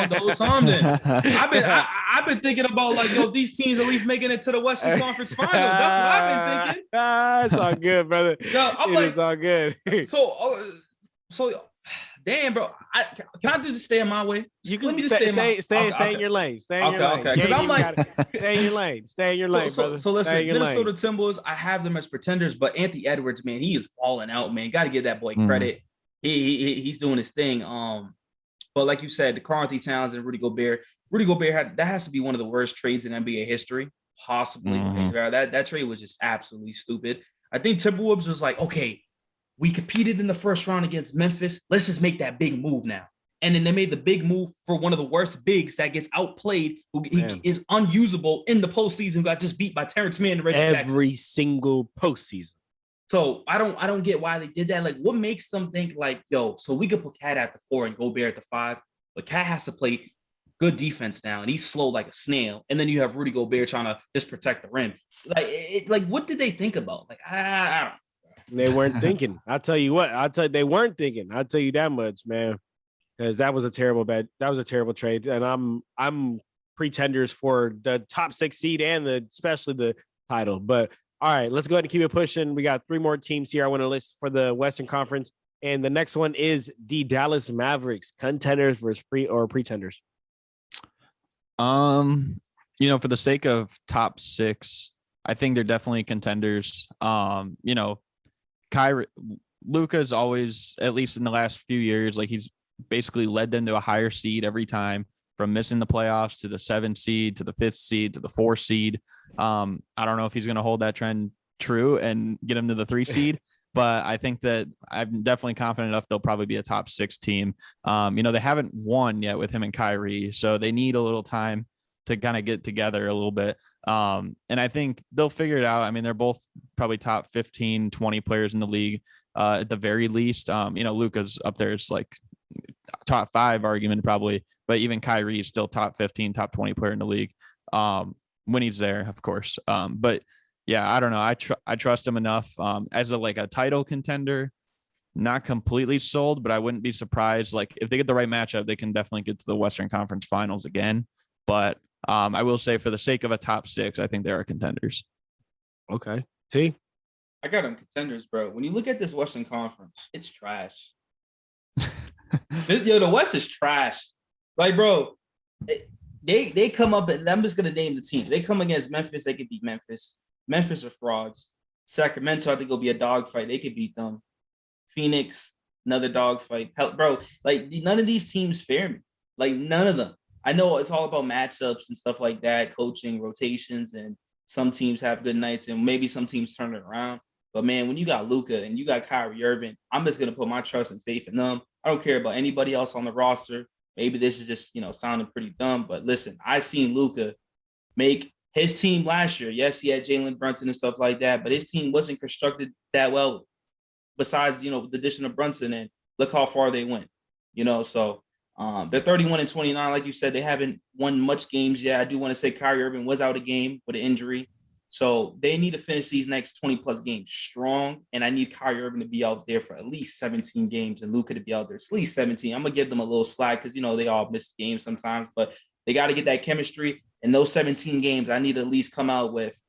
the whole time. Then I've been thinking about like, these teams at least making it to the Western Conference Finals. That's what I've been thinking. It's all good, brother. It's all good. So, damn, bro. Can I just stay in my way? You can stay in your lane. Stay in your lane. Okay. Because I'm like, stay in your lane. Stay in your lane, brother. So listen, Minnesota Timberwolves, I have them as pretenders, but Anthony Edwards, man, he is balling out, man. Got to give that boy credit. He's doing his thing. But like you said, the Karl Anthony Towns and Rudy Gobert that has to be one of the worst trades in NBA history, possibly. That trade was just absolutely stupid. I think Timberwolves was like, okay, we competed in the first round against Memphis. Let's just make that big move now. And then they made the big move for one of the worst bigs that gets outplayed, he is unusable in the postseason, who got just beat by Terrence Mann and Reggie Jackson. Every single postseason. So I don't get why they did that. Like, what makes them think like, so we could put Cat at the 4 and Gobert at the 5, but Cat has to play good defense now, and he's slow like a snail. And then you have Rudy Gobert trying to just protect the rim. Like, what did they think about? Like, I don't. They weren't thinking. I'll tell you what. They weren't thinking. I'll tell you that much, man. Because that was a terrible trade. And I'm pretenders for the top 6 seed and especially the title. But all right, let's go ahead and keep it pushing. We got 3 more teams here I want to list for the Western Conference. And the next one is the Dallas Mavericks, contenders versus pretenders. For the sake of top 6, I think they're definitely contenders. Luka's always, at least in the last few years, like he's basically led them to a higher seed every time, from missing the playoffs to the 7th seed to the 5th seed to the 4th seed. I don't know if he's going to hold that trend true and get him to the 3 seed, but I think that I'm definitely confident enough they'll probably be a top 6 team. They haven't won yet with him and Kyrie, so they need a little time to kind of get together a little bit. And I think they'll figure it out. I mean, they're both probably top 15, 20 players in the league at the very least. Luka's up there is like top 5 argument probably, but even Kyrie is still top 15, top 20 player in the league when he's there, of course. But yeah, I don't know. I trust him enough as a title contender. Not completely sold, but I wouldn't be surprised. Like if they get the right matchup, they can definitely get to the Western Conference Finals again. But I will say, for the sake of a top 6, I think they are contenders. Okay. T? I got them contenders, bro. When you look at this Western Conference, it's trash. The West is trash. Like, bro, they come up, and I'm just going to name the teams. They come against Memphis, they could beat Memphis. Memphis are frauds. Sacramento, I think it'll be a dogfight. They could beat them. Phoenix, another dogfight. Bro, like none of these teams fear me. Like none of them. I know it's all about matchups and stuff like that, coaching, rotations, and some teams have good nights and maybe some teams turn it around. But man, when you got Luka and you got Kyrie Irving, I'm just gonna put my trust and faith in them. I don't care about anybody else on the roster. Maybe this is just sounding pretty dumb, but listen, I seen Luka make his team last year. Yes, he had Jalen Brunson and stuff like that, but his team wasn't constructed that well. Besides, the addition of Brunson, and look how far they went. So they're 31-29, like you said. They haven't won much games yet. I do want to say Kyrie Irving was out a game with an injury. So they need to finish these next 20-plus games strong, and I need Kyrie Irving to be out there for at least 17 games and Luka to be out there at least 17. I'm going to give them a little slack because, they all miss games sometimes, but they got to get that chemistry. In those 17 games, I need to at least come out with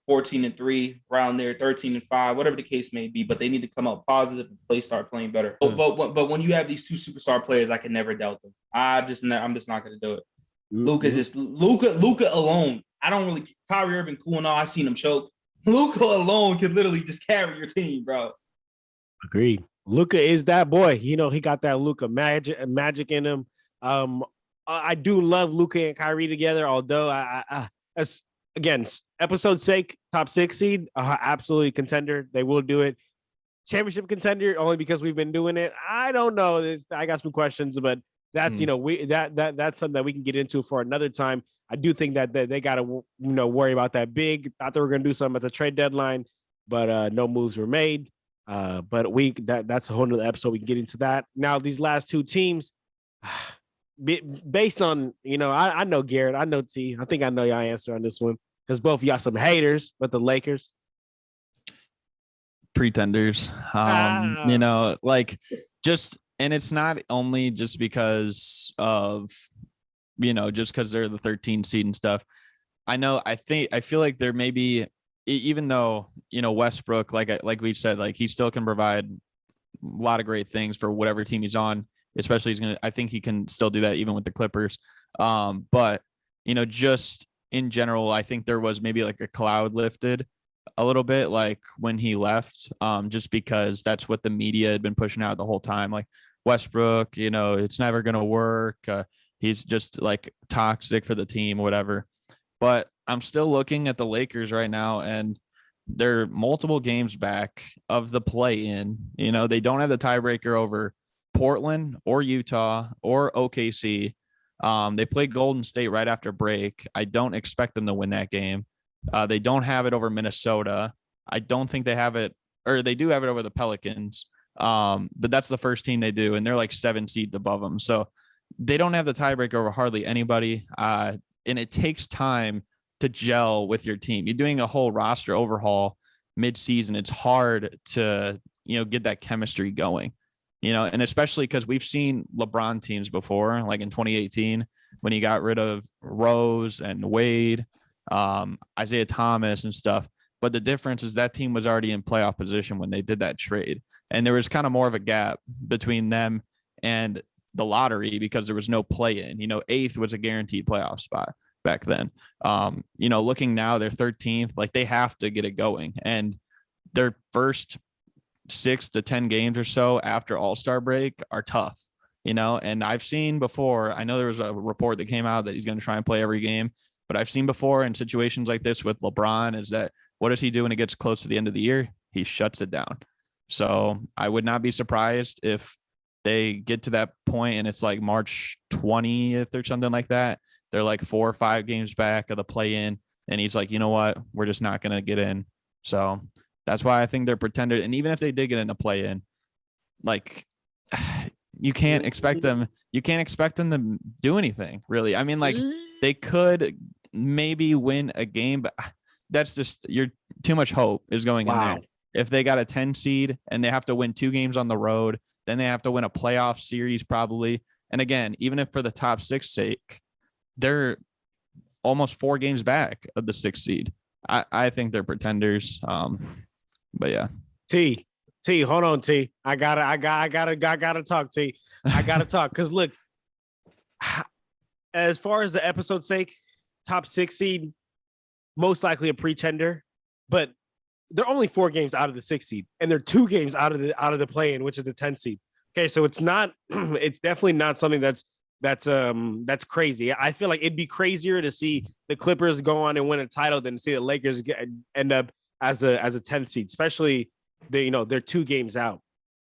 14-3, around there, 13-5, whatever the case may be, but they need to come out positive and start playing better. But when you have these two superstar players, I can never doubt them. I'm just not going to do it. Luka's just Luka alone. I don't really Kyrie Irving cool and all. I seen him choke. Luka alone could literally just carry your team, bro. Agreed. Luka is that boy. He got that Luka magic in him. I do love Luka and Kyrie together. Although as again, episode's sake, top 6 seed, absolutely contender. They will do it. Championship contender only because we've been doing it. I don't know. I got some questions, but that's that's something that we can get into for another time. I do think that they got to worry about that big. Thought they were going to do something at the trade deadline, but no moves were made. But that's a whole nother episode. We can get into that. Now these last two teams, based on I know Garrett, I know T. I think I know y'all answer on this one because both of y'all some haters, but the Lakers. Pretenders, and it's not only just because of just because they're the 13 seed and stuff. I feel like there may be, even though Westbrook, like we said, like he still can provide a lot of great things for whatever team he's on, especially I think he can still do that even with the Clippers. But just in general, I think there was maybe like a cloud lifted a little bit, like when he left, just because that's what the media had been pushing out the whole time. Like Westbrook, it's never going to work. He's just like toxic for the team, whatever. But I'm still looking at the Lakers right now, and they're multiple games back of the play-in. They don't have the tiebreaker over Portland or Utah or OKC. They play Golden State right after break. I don't expect them to win that game. They don't have it over Minnesota. I don't think they have it, or they do have it over the Pelicans. But that's the first team they do, and they're like 7 seeds above them. So they don't have the tiebreaker over hardly anybody. And it takes time to gel with your team. You're doing a whole roster overhaul mid-season. It's hard to, get that chemistry going, and especially because we've seen LeBron teams before, like in 2018, when he got rid of Rose and Wade, Isaiah Thomas and stuff. But the difference is that team was already in playoff position when they did that trade. And there was kind of more of a gap between them and the lottery because there was no play-in. 8th was a guaranteed playoff spot back then. Looking now, they're 13th. Like, they have to get it going. And their first 6 to 10 games or so after All-Star break are tough, and I've seen before. I know there was a report that came out that he's going to try and play every game, but I've seen before in situations like this with LeBron is that what does he do when it gets close to the end of the year? He shuts it down. So I would not be surprised if they get to that point and it's like March 20th or something like that. They're like 4 or 5 games back of the play-in, and he's like, you know what? We're just not going to get in. So that's why I think they're pretenders. And even if they did get in the play-in, like, you can't expect them. You can't expect them to do anything, really. I mean, like, they could maybe win a game, but that's just too much hope is going in there. If they got a 10 seed and they have to win 2 games on the road, then they have to win a playoff series probably. And again, even if for the top 6 sake, they're almost 4 games back of the 6th seed. I think they're pretenders. But yeah. T, hold on, T. I gotta talk, T. I gotta talk. Cause look, as far as the episode's sake, top 6 seed, most likely a pretender, but they're only 4 games out of the 6th seed, and they're 2 games out of the play-in, which is the 10th seed. Okay, so it's not. It's definitely not something that's crazy. I feel like it'd be crazier to see the Clippers go on and win a title than to see the Lakers end up as a 10th seed, especially they're 2 games out.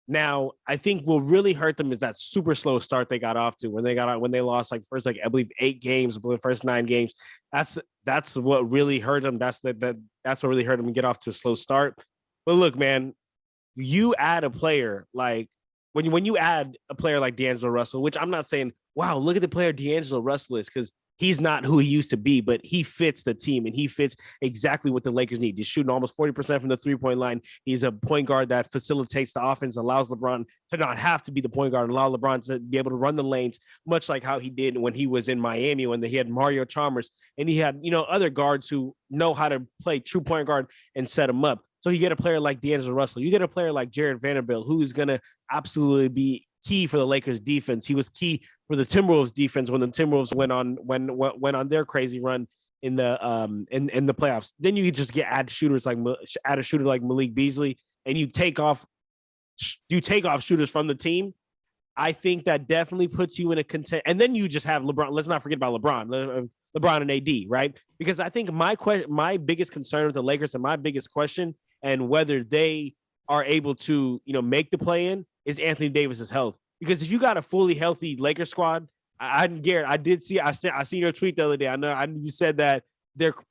Now, I think what really hurt them is that super slow start they got off to when they lost like first I believe 8 games, the first 9 games. That's what really hurt them. That's what really hurt them get off to a slow start. But look, man, you add a player like when you add a player like D'Angelo Russell, which I'm not saying, wow, look at the player D'Angelo Russell is, because he's not who he used to be, but he fits the team and he fits exactly what the Lakers need. He's shooting almost 40% from the 3-point line. He's a point guard that facilitates the offense, allows LeBron to not have to be the point guard, allow LeBron to be able to run the lanes, much like how he did when he was in Miami, when he had Mario Chalmers and he had, other guards who know how to play true point guard and set him up. So you get a player like D'Angelo Russell. You get a player like Jared Vanderbilt, who's going to absolutely be key for the Lakers defense. He was key for the Timberwolves defense when the Timberwolves went on their crazy run in the in the playoffs. Then you just add a shooter like Malik Beasley, and you take off shooters from the team. I think that definitely puts you in a contend. And then you just have LeBron. Let's not forget about LeBron and AD, right? Because I think my biggest concern with the Lakers and my biggest question and whether they are able to make the play-in is Anthony Davis's health. Because if you got a fully healthy Lakers squad, Garrett, I seen your tweet the other day. I know you said that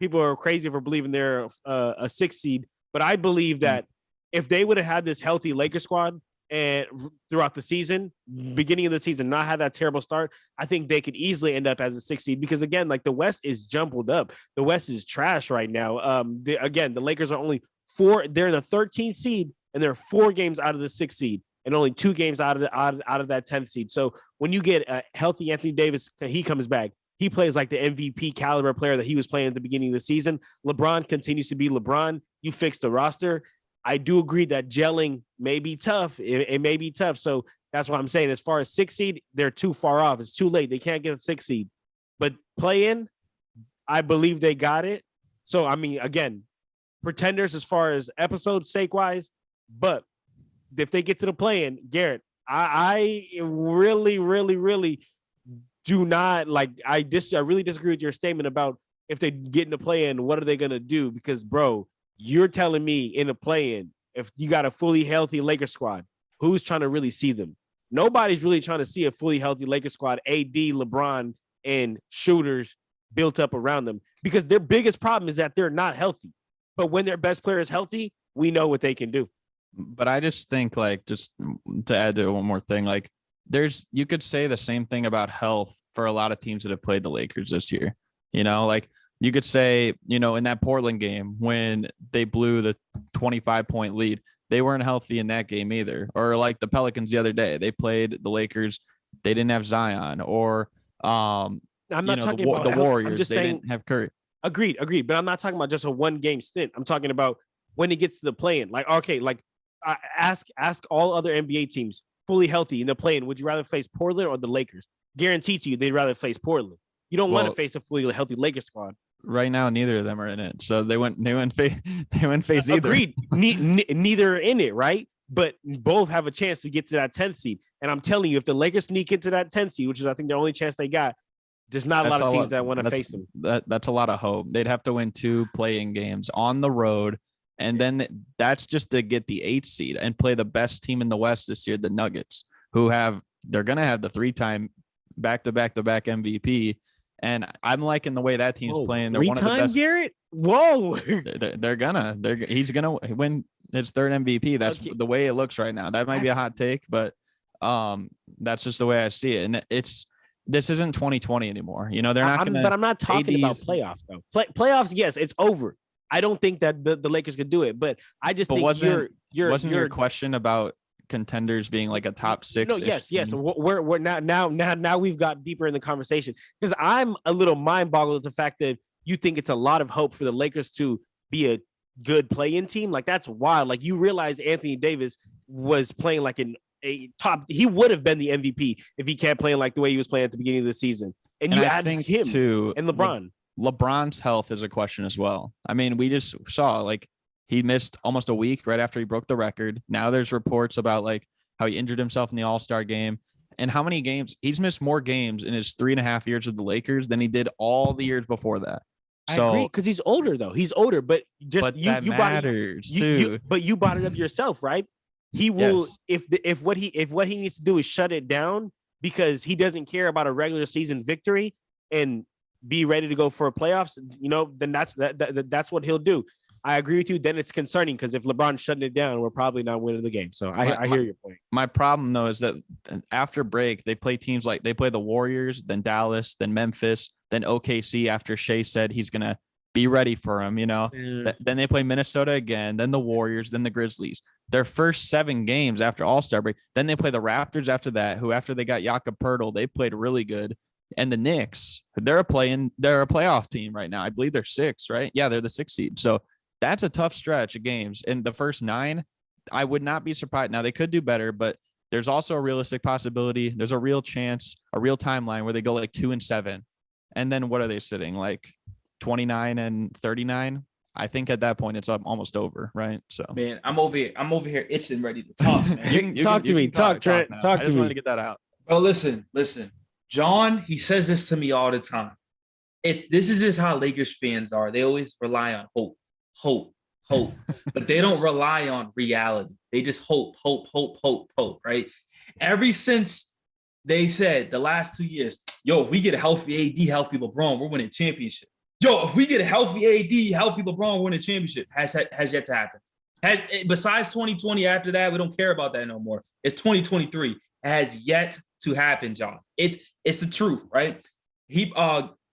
people are crazy for believing they're a 6 seed, but I believe that if they would have had this healthy Lakers squad and throughout the season, beginning of the season, not have that terrible start, I think they could easily end up as a 6 seed. Because again, like the West is jumbled up. The West is trash right now. The Lakers are only 4. They're the 13th seed, and they're 4 games out of the 6th seed, and only 2 games out of that 10th seed. So when you get a healthy Anthony Davis, he comes back. He plays like the MVP caliber player that he was playing at the beginning of the season. LeBron continues to be LeBron. You fix the roster. I do agree that gelling may be tough. It may be tough. So that's what I'm saying. As far as 6 seed, they're too far off. It's too late. They can't get a 6 seed. But play in, I believe they got it. So, I mean, again, pretenders as far as episode sake wise, but if they get to the play-in, Garrett, I really, really, really do not like. I really disagree with your statement about if they get in the play-in, what are they gonna do? Because, bro, you're telling me in the play-in, if you got a fully healthy Lakers squad, who's trying to really see them? Nobody's really trying to see a fully healthy Lakers squad, AD, LeBron, and shooters built up around them, because their biggest problem is that they're not healthy. But when their best player is healthy, we know what they can do. But I just think, like, just to add to one more thing, like you could say the same thing about health for a lot of teams that have played the Lakers this year. Like you could say, in that Portland game when they blew the 25-point lead, they weren't healthy in that game either. Or like the Pelicans the other day, they played the Lakers, they didn't have Zion. Or I'm not talking about the Warriors. I'm just saying, didn't have Curry. Agreed. But I'm not talking about just a 1-game stint. I'm talking about when it gets to the play-in. Like, okay, like ask all other NBA teams fully healthy in the play-in, would you rather face Portland or the Lakers? Guaranteed to you, they'd rather face Portland. You don't want to face a fully healthy Lakers squad. Right now, neither of them are in it, so they wouldn't face either. Agreed. Neither are in it, right? But both have a chance to get to that 10th seed. And I'm telling you, if the Lakers sneak into that 10th seed, which is I think the only chance they got, there's not a lot of teams that want to face them. That's a lot of hope. They'd have to win 2 play-in games on the road. And then that's just to get the 8th seed and play the best team in the West this year, the Nuggets, they're going to have the 3-time back-to-back MVP. And I'm liking the way that team's playing. They're one of the best. Garrett? Whoa. He's going to win his 3rd MVP. That's the way it looks right now. That might be a hot take, but that's just the way I see it. And this isn't 2020 anymore. They're not going to. But I'm not talking about playoffs, though. Playoffs, yes, it's over. I don't think that the Lakers could do it, but I just think wasn't your question about contenders being like a top 6? No, yes. We're now we've got deeper in the conversation, because I'm a little mind boggled at the fact that you think it's a lot of hope for the Lakers to be a good play-in team. Like, that's wild. Like, you realize Anthony Davis was playing like a top. He would have been the MVP if he kept playing like the way he was playing at the beginning of the season. And you add him too, and LeBron. LeBron's health is a question as well. I mean, we just saw like he missed almost a week right after he broke the record. Now there's reports about like how he injured himself in the All-Star game, and how many games he's missed more games in his 3.5 years with the Lakers than he did all the years before that. So, I agree, because he's older though. He's older, but you matters too. But you brought it up yourself, right? He will Yes. if what he needs to do is shut it down because he doesn't care about a regular season victory and be ready to go for playoffs, then that's what he'll do. I agree with you. Then it's concerning because if LeBron's shutting it down, we're probably not winning the game. So I hear your point. My problem though is that after break, they play teams like they play the Warriors, then Dallas, then Memphis, then OKC after Shea said he's going to be ready for him, Then they play Minnesota again, then the Warriors, then the Grizzlies. Their first 7 games after All-Star break. Then they play the Raptors after that, who after they got Jakob Poeltl, they played really good. And the Knicks, they're a playoff team right now. I believe they're 6, right? Yeah, they're the 6th seed. So that's a tough stretch of games. And the first 9, I would not be surprised. Now they could do better, but there's also a realistic possibility. There's a real chance, a real timeline where they go like 2-7. And then what are they sitting? Like 29 and 39? I think at that point it's almost over, right? So man, I'm over here itching, ready to talk. Man. Talk to me, Trent. I just wanted to get that out. Bro, listen. John, he says this to me all the time. This is just how Lakers fans are. They always rely on hope, but they don't rely on reality. They just hope, right? Ever since they said the last 2 years, yo, if we get a healthy AD, healthy LeBron, we're winning championship. Yo, if we get a healthy AD, healthy LeBron, we're winning championship. Has yet to happen. Besides 2020, after that, we don't care about that no more. It's 2023. It has yet to happen, John. It's the truth, right?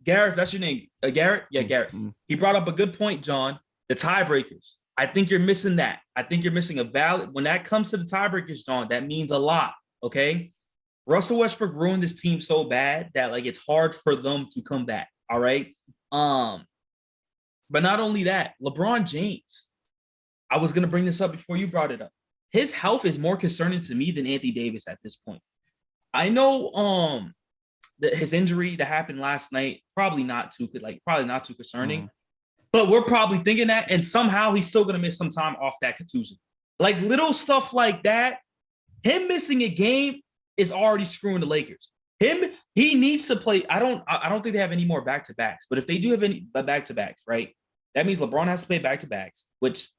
Garrett, that's your name. Garrett? Yeah, Garrett. Mm-hmm. He brought up a good point, John. The tiebreakers. I think you're missing that. I think you're missing a valid. When that comes to the tiebreakers, John, that means a lot. Okay. Russell Westbrook ruined this team so bad that like it's hard for them to come back. All right. But not only that, LeBron James. I was gonna bring this up before you brought it up. His health is more concerning to me than Anthony Davis at this point. I know that his injury that happened last night probably not too concerning. But we're probably thinking that, and somehow he's still gonna miss some time off that contusion. Like little stuff like that, him missing a game is already screwing the Lakers. He needs to play. I don't think they have any more back-to-backs, but if they do have any back-to-backs, right? That means LeBron has to play back-to-backs, which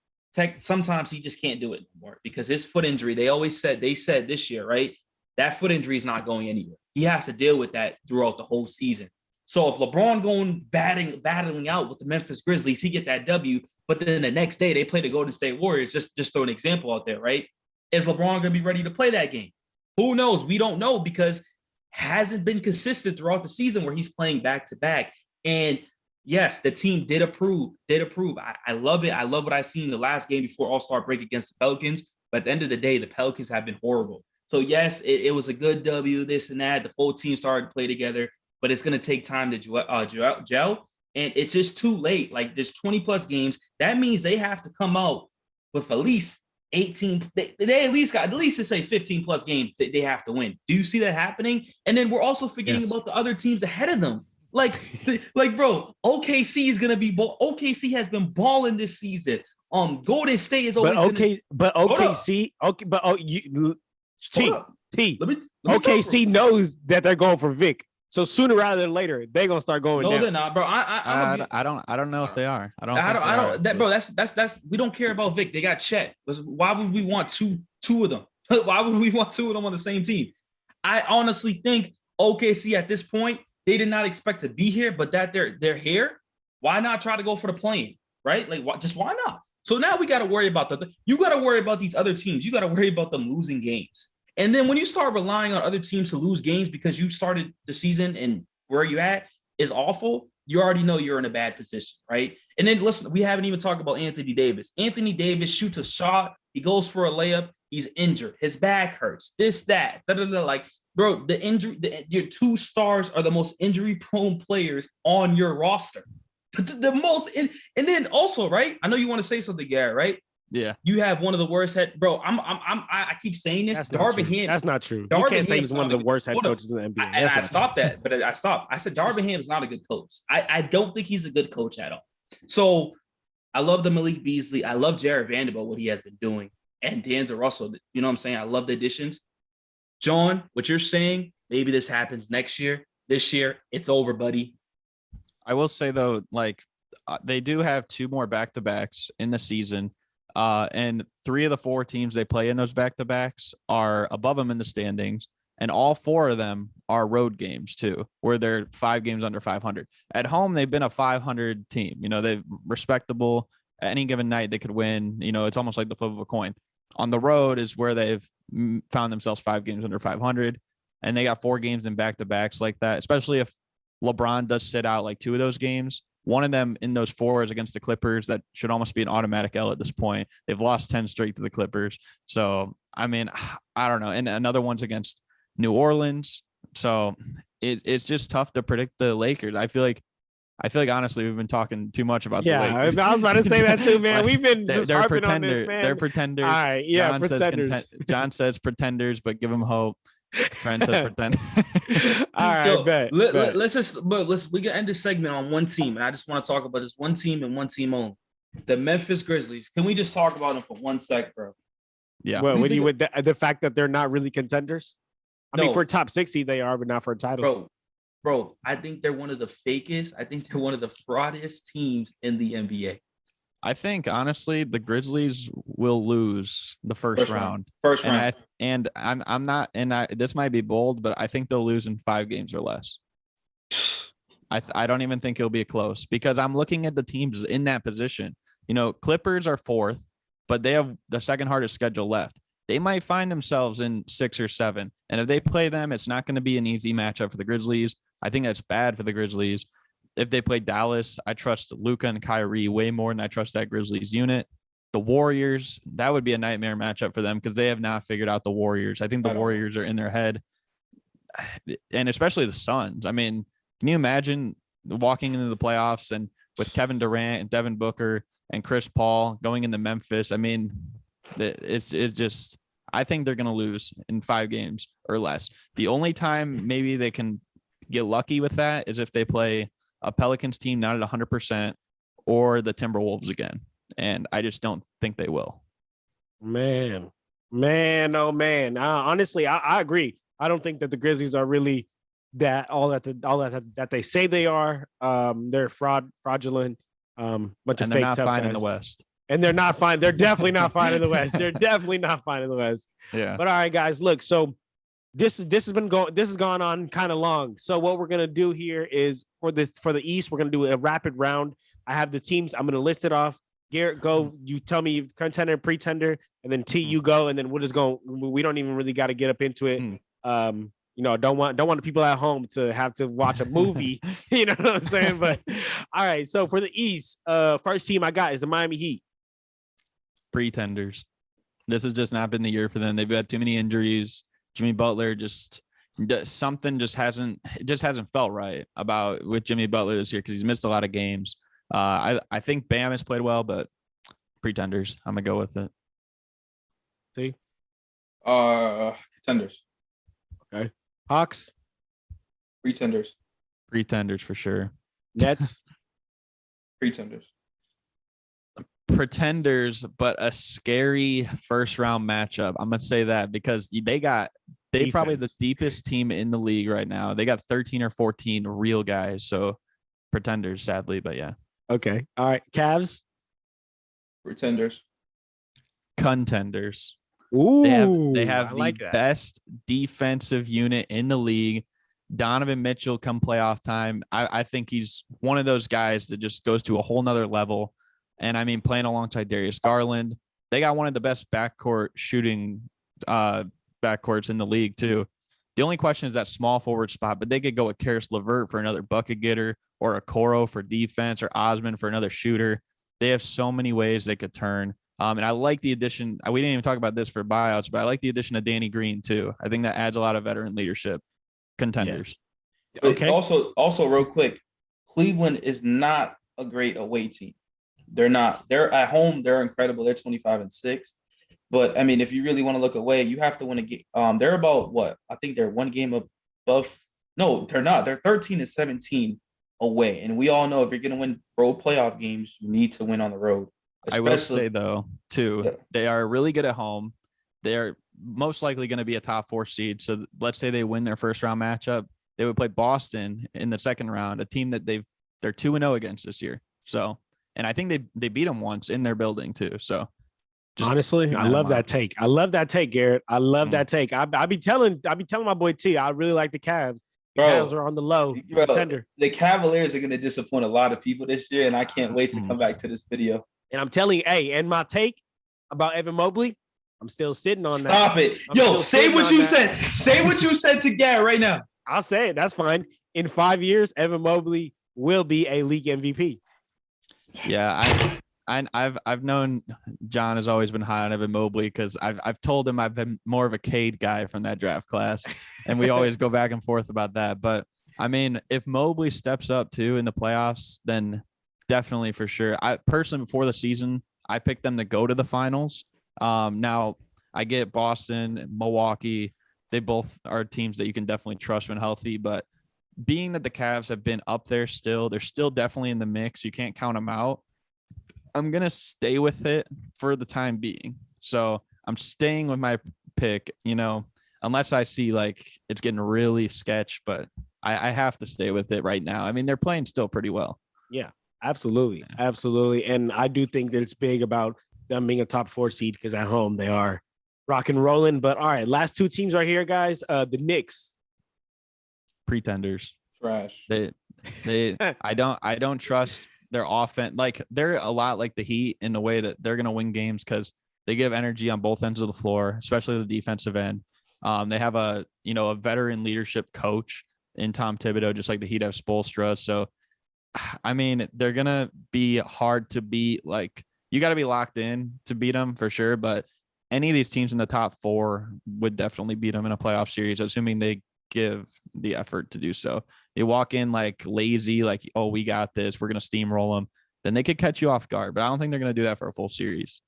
sometimes he just can't do it anymore because his foot injury, they said this year, right? That foot injury is not going anywhere. He has to deal with that throughout the whole season. So if LeBron going battling out with the Memphis Grizzlies, he get that W, but then the next day they play the Golden State Warriors, just throw an example out there, right? Is LeBron going to be ready to play that game? Who knows? We don't know because hasn't been consistent throughout the season where he's playing back-to-back. And yes, the team did approve. I love it. I love what I seen in the last game before All-Star break against the Pelicans. But at the end of the day, the Pelicans have been horrible. So yes, it was a good W, this and that. The full team started to play together, but it's going to take time to gel. And it's just too late. Like there's 20 plus games. That means they have to come out with at least 18. They at least to say 15 plus games they have to win. Do you see that happening? And then we're also forgetting about the other teams ahead of them. Like bro, OKC is gonna be. OKC has been balling this season. Golden State is always. OKC knows that they're going for Vic. So sooner rather than later, they're gonna start going. No, down. they're not, bro. I don't know if they are. I don't. Bro, that's. We don't care about Vic. They got Chet. Why would we want two of them? Why would we want 2 of them on the same team? I honestly think OKC at this point, they did not expect to be here, but that they're here. Why not try to go for the play-in, right? Like, why not? So now we got to worry about you got to worry about these other teams. You got to worry about them losing games. And then when you start relying on other teams to lose games because you started the season and where you at is awful, you already know you're in a bad position, right? And then listen, we haven't even talked about Anthony Davis. Anthony Davis shoots a shot. He goes for a layup. He's injured. His back hurts. This, that, like, bro, the injury, your 2 stars are the most injury-prone players on your roster. The most, and then also, right? I know you want to say something, Garrett, right? Yeah. You have one of the worst head, bro. I keep saying this. Darvin Ham. That's not true. Darvin you can't say he's one of the worst head coaches in the NBA. And I stopped that, but I stopped. I said Darvin Ham is not a good coach. I don't think he's a good coach at all. So I love the Malik Beasley. I love Jared Vanderbilt, what he has been doing. and D'Angelo Russell. You know what I'm saying? I love the additions. John, what you're saying, maybe this happens next year. This year, it's over, buddy. I will say though, like they do have 2 more back-to-backs in the season. And 3 of the 4 teams they play in those back-to-backs are above them in the standings. And all 4 of them are road games too, where they're 5 games under 500. At home, they've been a 500 team. You know, they're respectable. Any given night, they could win. You know, it's almost like the flip of a coin. On the road is where they've found themselves 5 games under 500. And they got 4 games in back-to-backs like that, especially if LeBron does sit out like 2 of those games. One of them in those 4 is against the Clippers. That should almost be an automatic L at this point. They've lost 10 straight to the Clippers. So, I mean, I don't know. And another one's against New Orleans. So it's just tough to predict the Lakers. I feel like honestly we've been talking too much about the Lakers. I was about to say that too, man. We've been just they're harping on this, man. They're pretenders. All right, yeah, pretenders. John says pretenders, but give them hope. Friend says pretend. All right, bet. We can end this segment on one team, and I just want to talk about this one team and one team only. The Memphis Grizzlies. Can we just talk about them for 1 sec, bro? Yeah. Well, what do you with the fact that they're not really contenders? I mean, for top 60 they are, but not for a title. Bro, I think they're one of the fakest. I think they're one of the fraudest teams in the NBA. I think honestly, the Grizzlies will lose the first round. First round. I'm not, and this might be bold, but I think they'll lose in 5 games or less. I don't even think it'll be close because I'm looking at the teams in that position. You know, Clippers are 4th, but they have the second hardest schedule left. They might find themselves in 6 or 7. And if they play them, it's not going to be an easy matchup for the Grizzlies. I think that's bad for the Grizzlies. If they play Dallas, I trust Luka and Kyrie way more than I trust that Grizzlies unit. The Warriors, that would be a nightmare matchup for them because they have not figured out the Warriors. I think the Warriors are in their head, and especially the Suns. I mean, can you imagine walking into the playoffs and with Kevin Durant and Devin Booker and Chris Paul going into Memphis? I mean, it's just I think they're going to lose in 5 games or less. The only time maybe they can get lucky with that is if they play a Pelicans team not at 100% or the Timberwolves again. And I just don't think they will. Man, oh man. Honestly, I agree. I don't think that the Grizzlies are really that they say they are. They're fraudulent. Bunch of fake. They're not tough fine guys. in the West. And they're not fine. They're definitely not fine in the West. They're definitely not fine in the West. Yeah. But all right, guys, look. So this has gone on kind of long. So what we're gonna do here is for the East, we're gonna do a rapid round. I have the teams. I'm gonna list it off. Garrett, go. You tell me contender, pretender, and then T, you go, and then we'll just go. We don't even really got to get up into it. You know, don't want the people at home to have to watch a movie. You know what I'm saying? But all right. So for the East, first team I got is the Miami Heat. Pretenders. This has just not been the year for them. They've had too many injuries. Jimmy Butler something just hasn't felt right about with Jimmy Butler this year because he's missed a lot of games. I think Bam has played well, but pretenders. I'm gonna go with it. See, Contenders. Okay, Hawks. Pretenders. Pretenders for sure. Nets. Pretenders. Pretenders, but a scary first round matchup. I'm gonna say that because they probably the deepest team in the league right now. They got 13 or 14 real guys. So pretenders, sadly, but yeah. Okay. All right. Cavs. Pretenders. Contenders. Ooh, they have I the like that. best defensive unit in the league. Donovan Mitchell come playoff time. I think he's one of those guys that just goes to a whole nother level. And I mean, playing alongside Darius Garland, they got one of the best backcourt shooting backcourts in the league too. The only question is that small forward spot, but they could go with Karis LeVert for another bucket getter or Okoro for defense or Osman for another shooter. They have so many ways they could turn. And I like the addition. We didn't even talk about this for buyouts, but I like the addition of Danny Green too. I think that adds a lot of veteran leadership. Contenders. Yeah. Okay. Also, real quick, Cleveland is not a great away team. They're not. They're at home. They're incredible. They're 25-6. But I mean, if you really want to look away, you have to win a game. They're about what? I think they're 1 game above. No, they're not. They're 13-17 away. And we all know if you're going to win road playoff games, you need to win on the road. I will Especially- say though, too, Yeah. they are really good at home. They are most likely going to be a top 4 seed. So let's say they win their first round matchup, they would play Boston in the second round, a team that they're 2-0 against this year. So, and I think they beat them once in their building too. So, honestly, keep I that in love that mind. take. I love that take, Garrett. I love Mm. that take. I be telling my boy T, I really like the Cavs. The Bro, Cavs are on the low. Bro, Contender. the Cavaliers are going to disappoint a lot of people this year, and I can't wait to Mhm. come back to this video. And I'm telling you, hey, and my take about Evan Mobley, I'm still sitting on that. Stop it. I'm Yo, still say sitting what on you that. said. Say what you said to Garrett right now. I'll say it. That's fine. In 5 years, Evan Mobley will be a league MVP. Yeah, I've known John has always been high on Evan Mobley because I've told him I've been more of a Cade guy from that draft class, and we always go back and forth about that. But I mean, if Mobley steps up too in the playoffs, then definitely for sure. I personally before the season, I picked them to go to the finals. Now I get Boston, Milwaukee. They both are teams that you can definitely trust when healthy, but being that the Cavs have been up there still, they're still definitely in the mix. You can't count them out. I'm going to stay with it for the time being. So I'm staying with my pick, unless I see like it's getting really sketch, but I have to stay with it right now. I mean, they're playing still pretty well. Yeah, absolutely. Yeah. Absolutely. And I do think that it's big about them being a top 4 seed because at home they are rock and rolling. But all right, last 2 teams right here, guys. The Knicks. Pretenders. Trash. I don't trust their offense. Like they're a lot like the Heat in the way that they're going to win games because they give energy on both ends of the floor, especially the defensive end. They have a veteran leadership coach in Tom Thibodeau, just like the Heat have Spoelstra. So, I mean, they're going to be hard to beat. Like you got to be locked in to beat them for sure. But any of these teams in the top 4 would definitely beat them in a playoff series, assuming they give the effort to do so. They walk in like lazy, like, oh, we got this, we're going to steamroll them, then they could catch you off guard. But I don't think they're going to do that for a full series.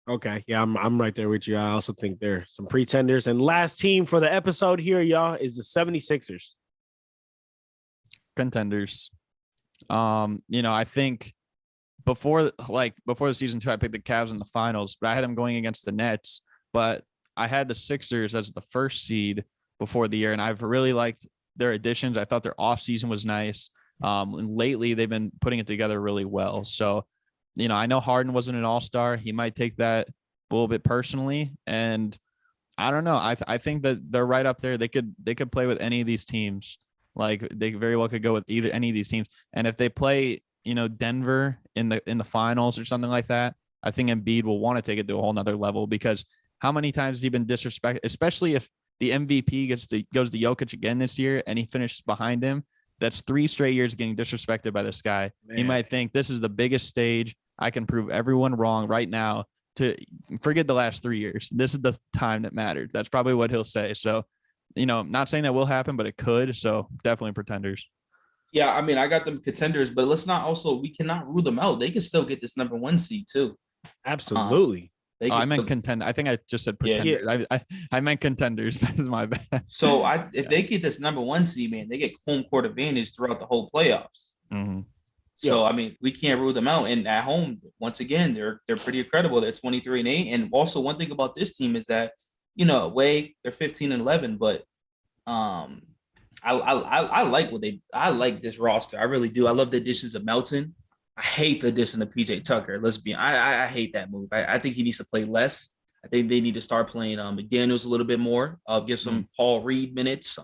Okay. Yeah, I'm right there with you. I also think they're some pretenders. And last team for the episode here, y'all, is the 76ers. Contenders. I think before the season 2, I picked the Cavs in the finals, but I had them going against the Nets. But I had the Sixers as the first seed before the year, and I've really liked their additions. I thought their offseason was nice. And lately they've been putting it together really well. So, I know Harden wasn't an all-star. He might take that a little bit personally. And I don't know. I think that they're right up there. They could play with any of these teams. Like they very well could go with any of these teams. And if they play, Denver in the finals or something like that, I think Embiid will want to take it to a whole nother level because how many times has he been disrespected, especially if the MVP goes to Jokic again this year and he finishes behind him. That's 3 straight years getting disrespected by this guy. Man. He might think this is the biggest stage. I can prove everyone wrong right now. To forget the last 3 years. This is the time that matters. That's probably what he'll say. So, not saying that will happen, but it could. So definitely pretenders. Yeah, I mean, I got them Contenders, but we cannot rule them out. They can still get this number 1 seed too. Absolutely. I meant contend. I think I just said pretenders. Yeah. I meant contenders. That is my bad. So if they get this number 1 seed, man, they get home court advantage throughout the whole playoffs. Mm-hmm. So I mean, we can't rule them out. And at home, once again, they're pretty incredible. They're 23-8. And also one thing about this team is that, away they're 15-11, but I like this roster. I really do. I love the additions of Melton. I hate the addition of PJ Tucker. I hate that move. I think he needs to play less. I think they need to start playing McDaniels a little bit more. Give some Paul Reed minutes.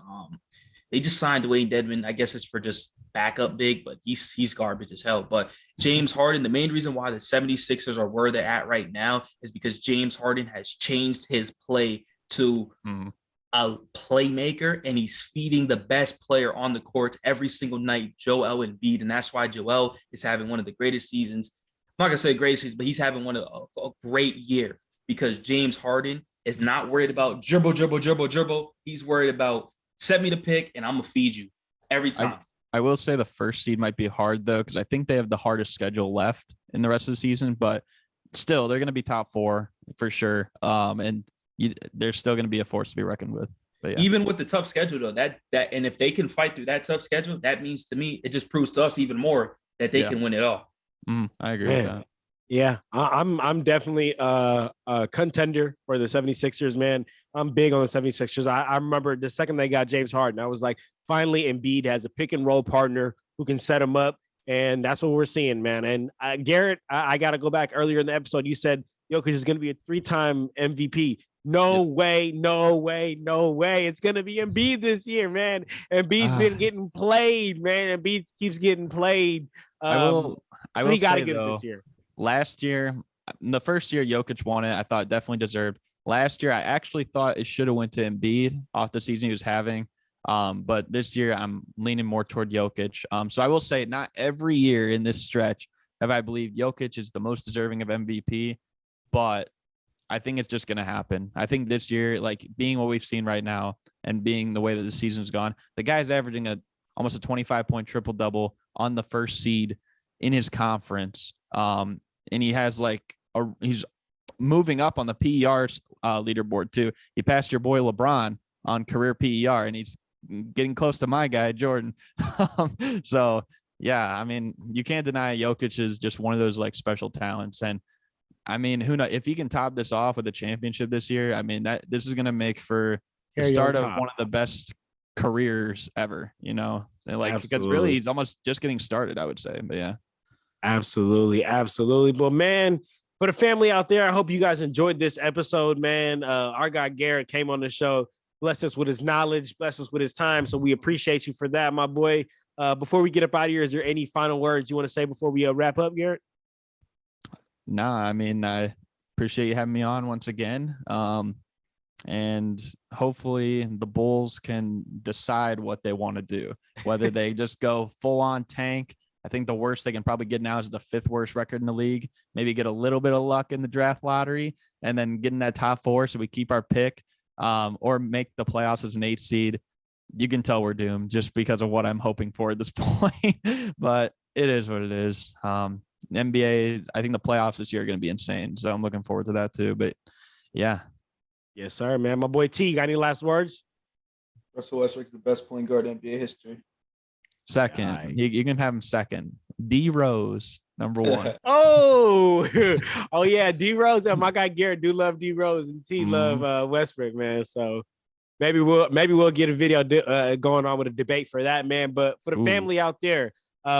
They just signed Dwayne Dedmon. I guess it's for just backup big, but he's garbage as hell. But James Harden, the main reason why the 76ers are where they're at right now is because James Harden has changed his play to a playmaker, and he's feeding the best player on the court every single night, Joel Embiid. And that's why Joel is having one of the greatest seasons. I'm not going to say greatest season, but he's having a great year because James Harden is not worried about dribble. He's worried about set me the pick and I'm going to feed you every time. I will say the first seed might be hard though, because I think they have the hardest schedule left in the rest of the season, but still they're going to be top 4 for sure. And they're still going to be a force to be reckoned with. But yeah. Even with the tough schedule though, that and if they can fight through that tough schedule, that means to me, it just proves to us even more that they can win it all. I agree with that. Yeah, I'm definitely a contender for the 76ers, man. I'm big on the 76ers. I remember the second they got James Harden, I was like, finally Embiid has a pick and roll partner who can set him up. And that's what we're seeing, man. And Garrett, I got to go back earlier in the episode. You said Jokic is going to be a 3-time MVP. No Yep. way, no way, no way. It's going to be Embiid this year, man. Embiid's been getting played, man. Embiid keeps getting played. I will So he got to say get it though, this year. last year, the first year Jokic won it, I thought definitely deserved. Last year, I actually thought it should have went to Embiid off the season he was having. But this year I'm leaning more toward Jokic. So I will say not every year in this stretch have I believed Jokic is the most deserving of MVP, but I think it's just going to happen. I think this year, like being what we've seen right now and being the way that the season's gone, the guy's averaging almost a 25-point triple double on the first seed in his conference. And he has he's moving up on the PER leaderboard too. He passed your boy LeBron on career PER, and he's getting close to my guy Jordan. So yeah, I mean, you can't deny Jokic is just one of those like special talents. And I mean, who knows if he can top this off with a championship this year? I mean, this is going to make for the start of one of the best careers ever, like, because really he's almost just getting started, I would say. But yeah, absolutely. But man, for the family out there, I hope you guys enjoyed this episode, man. Our guy Garrett came on the show, blessed us with his knowledge, blessed us with his time. So we appreciate you for that, my boy. Before we get up out of here, is there any final words you want to say before we wrap up, Garrett? Nah, I mean, I appreciate you having me on once again. And hopefully the Bulls can decide what they want to do, whether they just go full on tank. I think the worst they can probably get now is the 5th worst record in the league. Maybe get a little bit of luck in the draft lottery and then get in that top 4 so we keep our pick, or make the playoffs as an 8th seed. You can tell we're doomed just because of what I'm hoping for at this point. But it is what it is. NBA, I think the playoffs this year are going to be insane. So I'm looking forward to that too. But yeah. Yes, sir, man. My boy T, got any last words? Russell Westbrook is the best point guard in NBA history. Second. Right. You can have him second. D Rose, number 1. Oh yeah, D Rose. My guy Garrett do love D Rose, and T love Westbrook, man. So maybe we'll get a video going on with a debate for that, man. But for the family out there,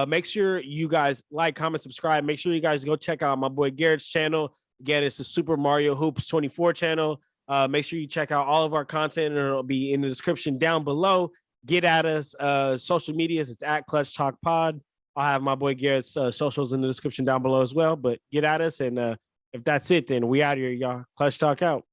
make sure you guys like, comment, subscribe. Make sure you guys go check out my boy Garrett's channel. Again, it's the Super Mario Hoops 24 channel. Make sure you check out all of our content, and it'll be in the description down below. Get at us, social medias. It's at Clutch Talk Pod. I'll have my boy Garrett's socials in the description down below as well. But get at us, and if that's it, then we out of here, y'all. Clutch Talk out.